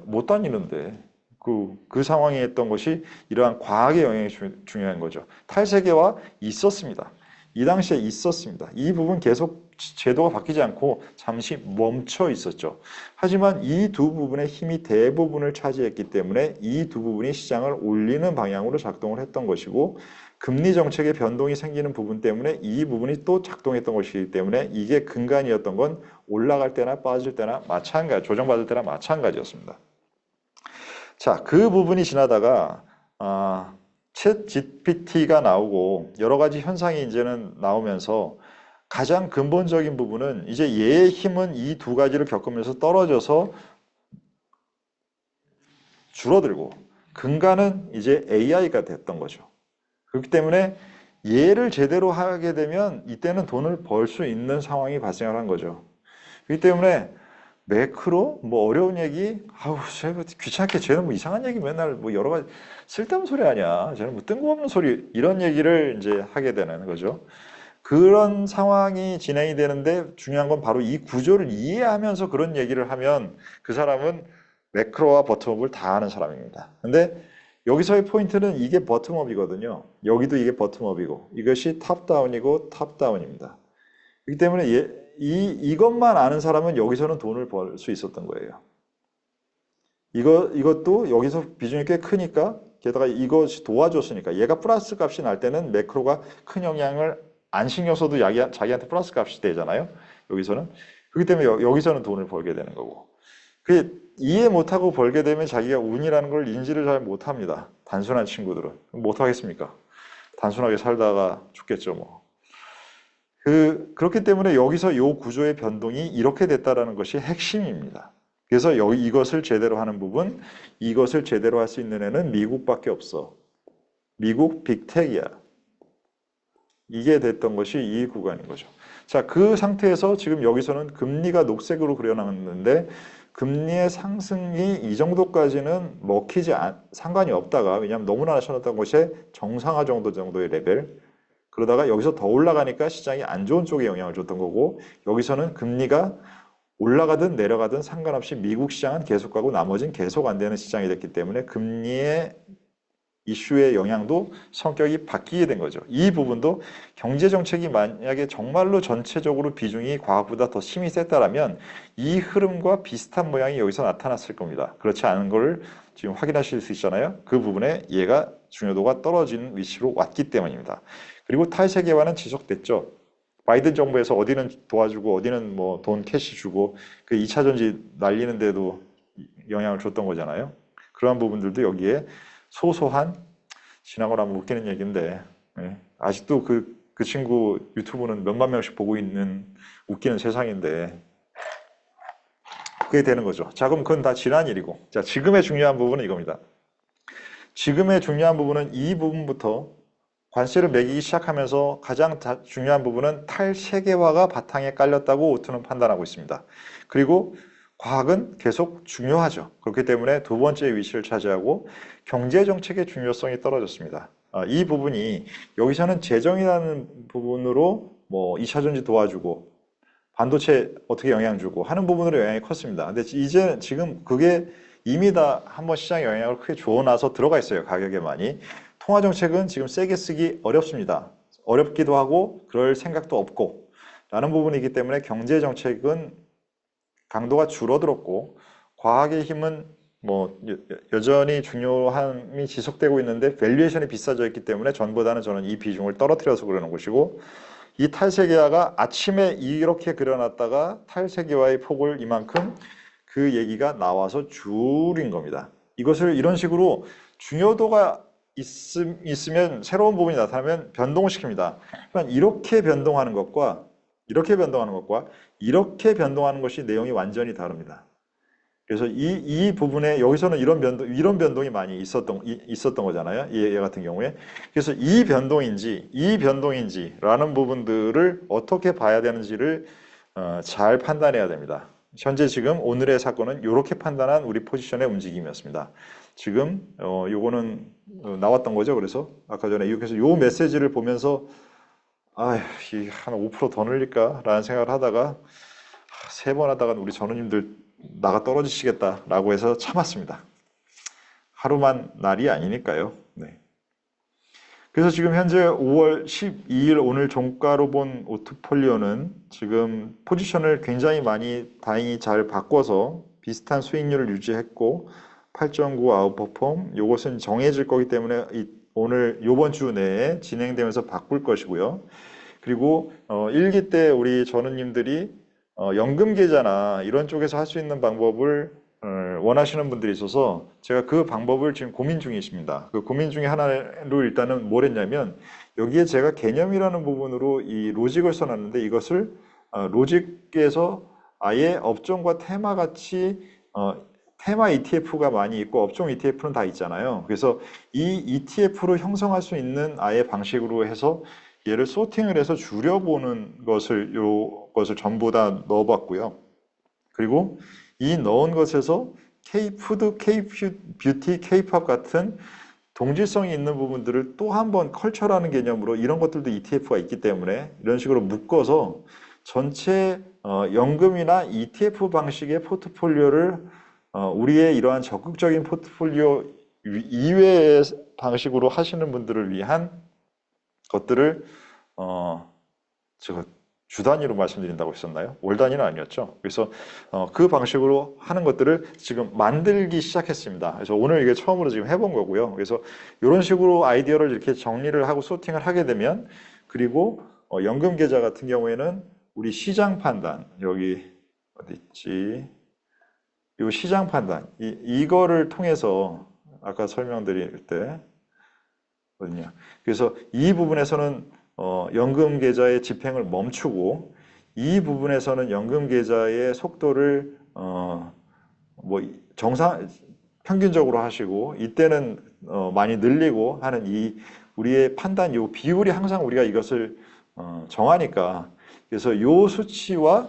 Speaker 1: 못 다니는데 그 상황에 했던 것이 이러한 과학의 영향이 중요한 거죠. 탈세계화 있었습니다. 이 당시에 있었습니다. 이 부분 계속 제도가 바뀌지 않고 잠시 멈춰 있었죠. 하지만 이 두 부분의 힘이 대부분을 차지했기 때문에 이 두 부분이 시장을 올리는 방향으로 작동을 했던 것이고 금리 정책의 변동이 생기는 부분 때문에 이 부분이 또 작동했던 것이기 때문에 이게 근간이었던 건 올라갈 때나 빠질 때나 마찬가지, 조정받을 때나 마찬가지였습니다. 자, 그 부분이 지나다가 챗 GPT가 나오고 여러 가지 현상이 이제는 나오면서 가장 근본적인 부분은 이제 얘의 힘은 이 두 가지를 겪으면서 떨어져서 줄어들고 근간은 이제 AI가 됐던 거죠. 그렇기 때문에 얘를 제대로 하게 되면 이때는 돈을 벌 수 있는 상황이 발생을 한 거죠. 그렇기 때문에 매크로 뭐 어려운 얘기 아우 쟤 귀찮게 쟤는 뭐 이상한 얘기 맨날 뭐 여러 가지 쓸데없는 소리 아니야 쟤는 뭐 뜬금없는 소리 이런 얘기를 이제 하게 되는 거죠. 그런 상황이 진행이 되는데 중요한 건 바로 이 구조를 이해하면서 그런 얘기를 하면 그 사람은 매크로와 버텀업을 다 하는 사람입니다. 근데 여기서의 포인트는 이게 버텀업이거든요. 여기도 이게 버텀업이고 이것이 탑다운이고 탑다운입니다. 그렇기 때문에 이것만 아는 사람은 여기서는 돈을 벌 수 있었던 거예요. 이것도 여기서 비중이 꽤 크니까 게다가 이것이 도와줬으니까 얘가 플러스 값이 날 때는 매크로가 큰 영향을 안 신경 써도 자기한테 플러스 값이 되잖아요. 여기서는. 그렇기 때문에 여기서는 돈을 벌게 되는 거고. 그 이해 못하고 벌게 되면 자기가 운이라는 걸 인지를 잘 못합니다. 단순한 친구들은. 못하겠습니까? 단순하게 살다가 죽겠죠 뭐. 그렇기 때문에 여기서 이 구조의 변동이 이렇게 됐다라는 것이 핵심입니다. 그래서 이것을 제대로 하는 부분, 이것을 제대로 할 수 있는 애는 미국밖에 없어. 미국 빅텍이야. 이게 됐던 것이 이 구간인 거죠. 자, 그 상태에서 지금 여기서는 금리가 녹색으로 그려놨는데 금리의 상승이 이 정도까지는 상관이 없다가 왜냐하면 너무나 나타났던 것이 정상화 정도의 레벨 그러다가 여기서 더 올라가니까 시장이 안 좋은 쪽에 영향을 줬던 거고 여기서는 금리가 올라가든 내려가든 상관없이 미국 시장은 계속 가고 나머지는 계속 안 되는 시장이 됐기 때문에 금리의 이슈의 영향도 성격이 바뀌게 된 거죠. 이 부분도 경제정책이 만약에 정말로 전체적으로 비중이 과거보다 더 힘이 셌다라면 이 흐름과 비슷한 모양이 여기서 나타났을 겁니다. 그렇지 않은 걸 지금 확인하실 수 있잖아요. 그 부분에 얘가 중요도가 떨어지는 위치로 왔기 때문입니다. 그리고 탈세계화는 지속됐죠. 바이든 정부에서 어디는 도와주고 어디는 뭐 돈 캐시 주고 그 2차 전지 날리는데도 영향을 줬던 거잖아요. 그러한 부분들도 여기에 소소한 지나고 나면 웃기는 얘기인데 아직도 그 친구 유튜브는 몇만 명씩 보고 있는 웃기는 세상인데 그게 되는 거죠. 자, 그럼 그건 다 지난 일이고 자, 지금의 중요한 부분은 이겁니다. 지금의 중요한 부분은 이 부분부터 관세를 매기기 시작하면서 가장 중요한 부분은 탈세계화가 바탕에 깔렸다고 오투는 판단하고 있습니다. 그리고 과학은 계속 중요하죠. 그렇기 때문에 두 번째 위치를 차지하고 경제정책의 중요성이 떨어졌습니다. 이 부분이 여기서는 재정이라는 부분으로 뭐 2차 전지 도와주고 반도체 어떻게 영향 주고 하는 부분으로 영향이 컸습니다. 근데 이제 지금 그게 이미 다 한번 시장에 영향을 크게 주어놔서 들어가 있어요. 가격에 많이. 통화정책은 지금 세게 쓰기 어렵습니다. 어렵기도 하고 그럴 생각도 없고 라는 부분이기 때문에 경제정책은 강도가 줄어들었고 과학의 힘은 뭐 여전히 중요함이 지속되고 있는데 밸류에이션이 비싸져 있기 때문에 전보다는 저는 이 비중을 떨어뜨려서 그러는 것이고 이 탈세계화가 아침에 이렇게 그려놨다가 탈세계화의 폭을 이만큼 그 얘기가 나와서 줄인 겁니다. 이것을 이런 식으로 중요도가 있으면 새로운 부분이 나타나면 변동을 시킵니다. 이렇게 변동하는 것과 이렇게 변동하는 것과 이렇게 변동하는 것이 내용이 완전히 다릅니다. 그래서 이 부분에 여기서는 이런 변동이 많이 있었던 거잖아요. 얘 같은 경우에. 그래서 이 변동인지라는 부분들을 어떻게 봐야 되는지를 잘 판단해야 됩니다. 현재 지금 오늘의 사건은 이렇게 판단한 우리 포지션의 움직임이었습니다. 지금 요거는 나왔던 거죠. 그래서 아까 전에 이렇게 요 메시지를 보면서 한 5%더 늘릴까? 라는 생각을 하다가 세 번 하다가 우리 전우님들 나가 떨어지시겠다 라고 해서 참았습니다. 하루만 날이 아니니까요. 네. 그래서 지금 현재 5월 12일 오늘 종가로 본 오트폴리오는 지금 포지션을 굉장히 많이 다행히 잘 바꿔서 비슷한 수익률을 유지했고 8.9 아웃퍼폼 요것은 정해질 거기 때문에 오늘 요번 주 내에 진행되면서 바꿀 것이고요. 그리고 1기 때 우리 전우님들이 연금 계좌나 이런 쪽에서 할 수 있는 방법을 원하시는 분들이 있어서 제가 그 방법을 지금 고민 중에 있습니다. 그 고민 중에 하나로 일단은 뭘 했냐면 여기에 제가 개념이라는 부분으로 이 로직을 써놨는데 이것을 로직에서 아예 업종과 테마 같이 테마 ETF가 많이 있고 업종 ETF는 다 있잖아요. 그래서 이 ETF로 형성할 수 있는 아예 방식으로 해서 얘를 소팅을 해서 줄여보는 것을 전부 다 넣어봤고요. 그리고 이 넣은 것에서 K푸드, K뷰티, K팝 같은 동질성이 있는 부분들을 또 한 번 컬처라는 개념으로 이런 것들도 ETF가 있기 때문에 이런 식으로 묶어서 전체 연금이나 ETF 방식의 포트폴리오를 우리의 이러한 적극적인 포트폴리오 이외의 방식으로 하시는 분들을 위한 것들을 제가 주 단위로 말씀드린다고 했었나요? 월 단위는 아니었죠. 그래서 그 방식으로 하는 것들을 지금 만들기 시작했습니다. 그래서 오늘 이게 처음으로 지금 해본 거고요. 그래서 이런 식으로 아이디어를 이렇게 정리를 하고 소팅을 하게 되면 그리고 연금 계좌 같은 경우에는 우리 시장 판단 여기 어디 있지? 이 시장 판단 이거를 통해서 아까 설명드릴 때 거든요. 그래서 이 부분에서는 연금 계좌의 집행을 멈추고 이 부분에서는 연금 계좌의 속도를 뭐 정상 평균적으로 하시고 이때는 많이 늘리고 하는 이 우리의 판단 요 비율이 항상 우리가 이것을 정하니까 그래서 요 수치와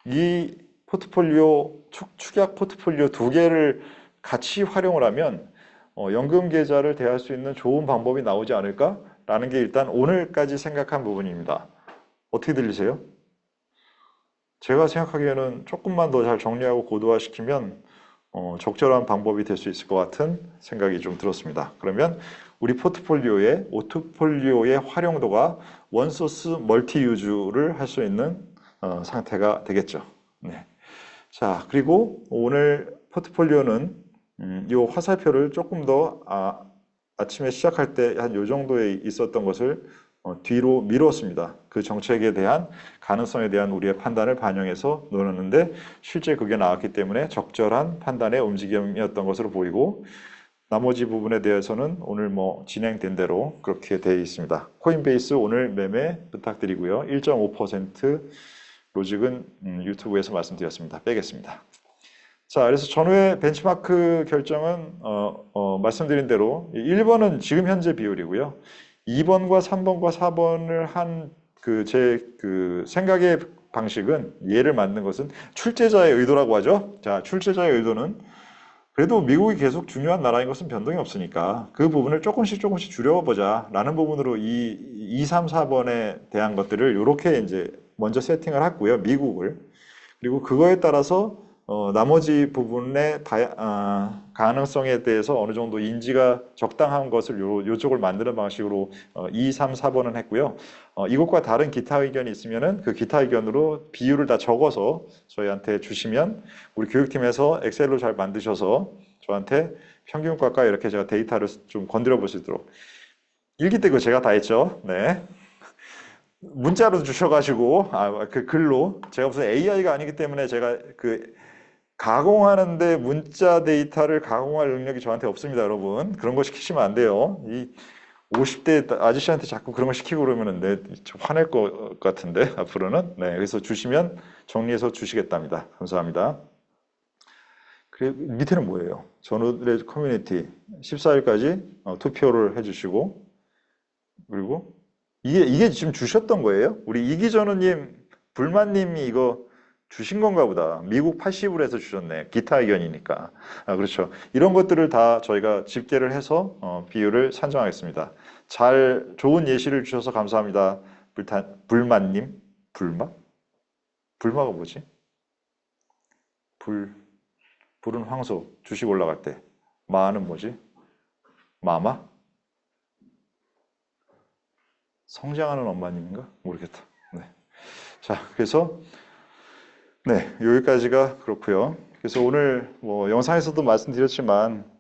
Speaker 1: 이 포트폴리오 축약 포트폴리오 두 개를 같이 활용을 하면 연금 계좌를 대할 수 있는 좋은 방법이 나오지 않을까라는 게 일단 오늘까지 생각한 부분입니다. 어떻게 들리세요? 제가 생각하기에는 조금만 더 잘 정리하고 고도화시키면 적절한 방법이 될 수 있을 것 같은 생각이 좀 들었습니다. 그러면 우리 포트폴리오의 활용도가 원소스 멀티 유즈를 할 수 있는 상태가 되겠죠. 네. 자, 그리고 오늘 포트폴리오는 이 화살표를 조금 더 아침에 시작할 때 한 요 정도에 있었던 것을 뒤로 미뤘습니다. 그 정책에 대한 가능성에 대한 우리의 판단을 반영해서 놓았는데 실제 그게 나왔기 때문에 적절한 판단의 움직임이었던 것으로 보이고 나머지 부분에 대해서는 오늘 뭐 진행된 대로 그렇게 되어 있습니다. 코인베이스 오늘 매매 부탁드리고요. 1.5% 로직은 유튜브에서 말씀드렸습니다. 빼겠습니다. 자, 그래서 전후의 벤치마크 결정은 말씀드린 대로 1번은 지금 현재 비율이고요. 2번과 3번과 4번을 한 제 생각의 방식은 얘를 만든 것은 출제자의 의도라고 하죠. 자, 출제자의 의도는 그래도 미국이 계속 중요한 나라인 것은 변동이 없으니까 그 부분을 조금씩 줄여보자 라는 부분으로 이 2, 3, 4번에 대한 것들을 이렇게 이제 먼저 세팅을 했고요. 미국을. 그리고 그거에 따라서 나머지 부분의 가능성에 대해서 어느 정도 인지가 적당한 것을 요쪽을 만드는 방식으로 2, 3, 4번은 했고요. 이것과 다른 기타 의견이 있으면은 그 기타 의견으로 비율을 다 적어서 저희한테 주시면 우리 교육팀에서 엑셀로 잘 만드셔서 저한테 평균값과 이렇게 제가 데이터를 좀 건드려 볼 수 있도록 일기 때 그거 제가 다 했죠. 네. 문자로 주셔가지고 그 글로 제가 무슨 AI가 아니기 때문에 제가 가공하는데 문자 데이터를 가공할 능력이 저한테 없습니다, 여러분. 그런 거 시키시면 안 돼요. 이 50대 아저씨한테 자꾸 그런 거 시키고 그러면은 좀 화낼 것 같은데 앞으로는. 네, 그래서 주시면 정리해서 주시겠답니다. 감사합니다. 그리고 밑에는 뭐예요? 전후의 커뮤니티 14일까지 투표를 해주시고 그리고 이게 지금 주셨던 거예요? 우리 이기전우님, 불만님이 이거 주신 건가 보다. 미국 80으로 해서 주셨네. 기타 의견이니까. 그렇죠. 이런 것들을 다 저희가 집계를 해서 비율을 산정하겠습니다. 좋은 예시를 주셔서 감사합니다. 불만님? 불마? 불마가 뭐지? 불은 황소. 주식 올라갈 때. 마는 뭐지? 마마? 성장하는 엄마님인가? 모르겠다. 네. 자, 그래서 네, 여기까지가 그렇고요. 그래서 오늘 뭐 영상에서도 말씀드렸지만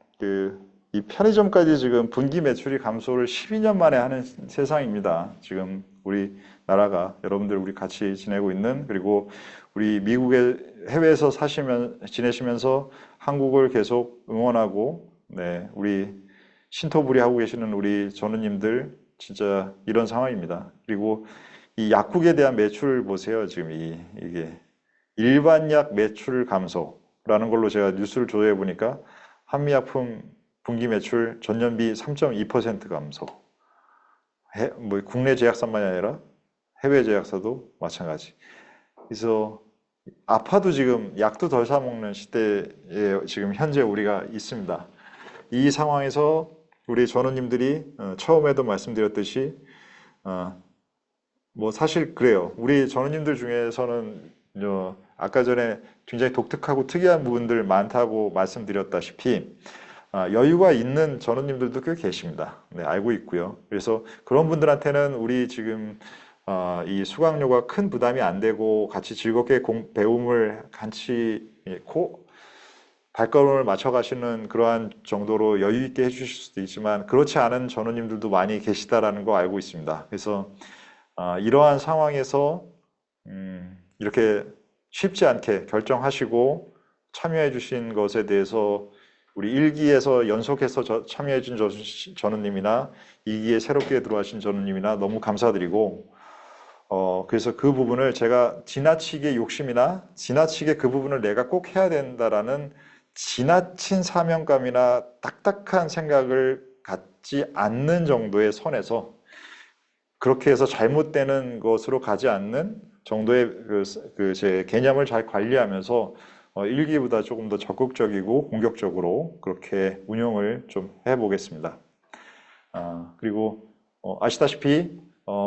Speaker 1: 이 편의점까지 지금 분기 매출이 감소를 12년 만에 하는 세상입니다. 지금 우리 나라가 여러분들 우리 같이 지내고 있는 그리고 우리 미국에 해외에서 지내시면서 한국을 계속 응원하고 네, 우리 신토부리 하고 계시는 우리 전우님들 진짜 이런 상황입니다. 그리고 이 약국에 대한 매출 보세요. 지금 이게 일반 약 매출 감소라는 걸로 제가 뉴스를 조회해 보니까 한미약품 분기 매출 전년비 3.2% 감소. 뭐 국내 제약사만이 아니라 해외 제약사도 마찬가지. 그래서 아파도 지금 약도 덜 사 먹는 시대에 지금 현재 우리가 있습니다. 이 상황에서 우리 전우님들이 처음에도 말씀드렸듯이 뭐 사실 그래요. 우리 전우님들 중에서는 아까 전에 굉장히 독특하고 특이한 부분들 많다고 말씀드렸다시피 여유가 있는 전우님들도 꽤 계십니다. 네, 알고 있고요. 그래서 그런 분들한테는 우리 지금 이 수강료가 큰 부담이 안 되고 같이 즐겁게 배움을 같이 발걸음을 맞춰 가시는 그러한 정도로 여유 있게 해주실 수도 있지만 그렇지 않은 전우님들도 많이 계시다라는 거 알고 있습니다. 그래서 이러한 상황에서 이렇게 쉽지 않게 결정하시고 참여해 주신 것에 대해서 우리 1기에서 연속해서 참여해 준 전우님이나 2기에 새롭게 들어와신 전우님이나 너무 감사드리고 그래서 그 부분을 제가 지나치게 욕심이나 지나치게 그 부분을 내가 꼭 해야 된다라는 지나친 사명감이나 딱딱한 생각을 갖지 않는 정도의 선에서 그렇게 해서 잘못되는 것으로 가지 않는 정도의 제 개념을 잘 관리하면서 1기보다 조금 더 적극적이고 공격적으로 그렇게 운영을 좀 해보겠습니다. 그리고 아시다시피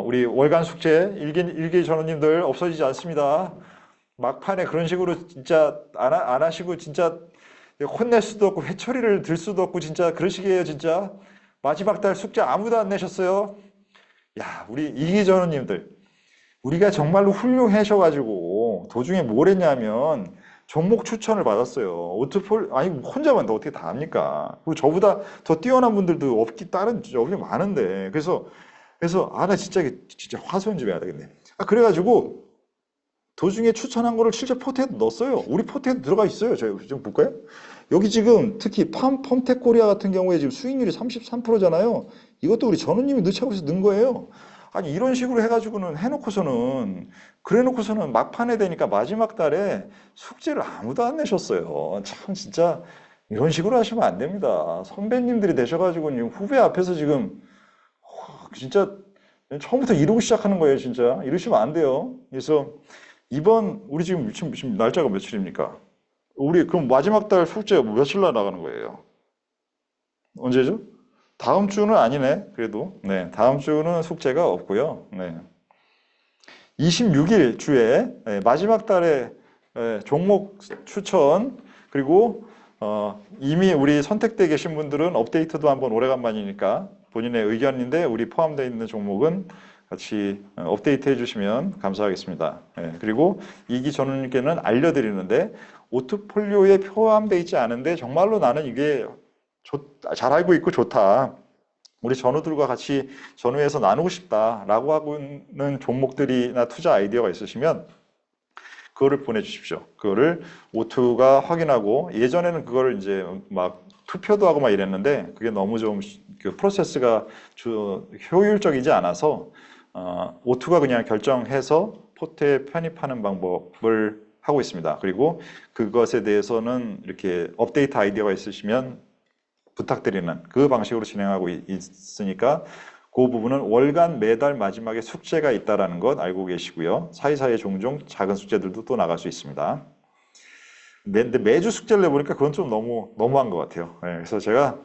Speaker 1: 우리 월간 숙제 1기 전우님들 없어지지 않습니다. 막판에 그런 식으로 진짜 안 하시고 진짜 혼낼 수도 없고 회초리를 들 수도 없고 진짜 그런 식이에요 진짜. 마지막 달 숙제 아무도 안 내셨어요. 야, 우리 2기 전우님들 우리가 정말로 훌륭하셔가지고 도중에 뭘 했냐면 종목 추천을 받았어요. 아니 혼자만 어떻게 다 합니까? 그리고 저보다 더 뛰어난 분들도 다른 업이 많은데 그래서 나 진짜 화손 좀 해야 되겠네. 그래가지고 도중에 추천한 거를 실제 포트에 넣었어요. 우리 포트에 들어가 있어요. 저희 좀 볼까요? 여기 지금 특히 펌텍 코리아 같은 경우에 지금 수익률이 33%잖아요. 이것도 우리 전우님이 넣자고 해서 넣은 거예요. 아니 이런 식으로 해가지고는 그래놓고서는 막판에 되니까 마지막 달에 숙제를 아무도 안 내셨어요. 참 진짜 이런 식으로 하시면 안 됩니다. 선배님들이 되셔가지고 후배 앞에서 지금 진짜 처음부터 이러고 시작하는 거예요. 진짜 이러시면 안 돼요. 그래서 이번 우리 지금 날짜가 며칠입니까? 우리 그럼 마지막 달 숙제 며칠 날 나가는 거예요? 언제죠? 다음 주는 아니네. 그래도 네, 다음 주는 숙제가 없고요. 네. 26일 주에 마지막 달에 종목 추천 그리고 이미 우리 선택돼 계신 분들은 업데이트도 한번 오래간만이니까 본인의 의견인데 우리 포함되어 있는 종목은 같이 업데이트 해주시면 감사하겠습니다. 그리고 2기 전우님께는 알려드리는데 오트폴리오에 포함되어 있지 않은데 정말로 나는 이게 잘 알고 있고 좋다. 우리 전우들과 같이 전우에서 나누고 싶다라고 하고 있는 종목들이나 투자 아이디어가 있으시면 그거를 보내주십시오. 그거를 오투가 확인하고 예전에는 그거를 이제 막 투표도 하고 막 이랬는데 그게 너무 좀 그 프로세스가 효율적이지 않아서 오투가 그냥 결정해서 포트에 편입하는 방법을 하고 있습니다. 그리고 그것에 대해서는 이렇게 업데이트 아이디어가 있으시면 부탁드리는 그 방식으로 진행하고 있으니까 그 부분은 월간 매달 마지막에 숙제가 있다는 것 알고 계시고요. 사이사이에 종종 작은 숙제들도 또 나갈 수 있습니다. 근데 매주 숙제를 내보니까 그건 좀 너무한 것 같아요. 그래서 제가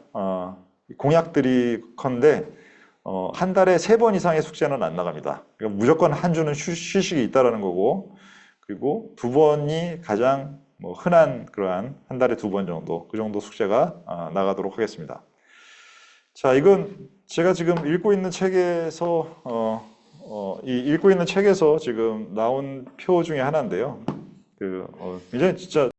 Speaker 1: 공약드리건데 한 달에 3번 이상의 숙제는 안 나갑니다. 그러니까 무조건 한 주는 휴식이 있다라는 거고 그리고 2번이 가장 흔한 그러한 한 달에 2번 정도 그 정도 숙제가 나가도록 하겠습니다. 자, 이건 제가 지금 읽고 있는 책에서 읽고 있는 책에서 지금 나온 표 중에 하나인데요. 굉장히 진짜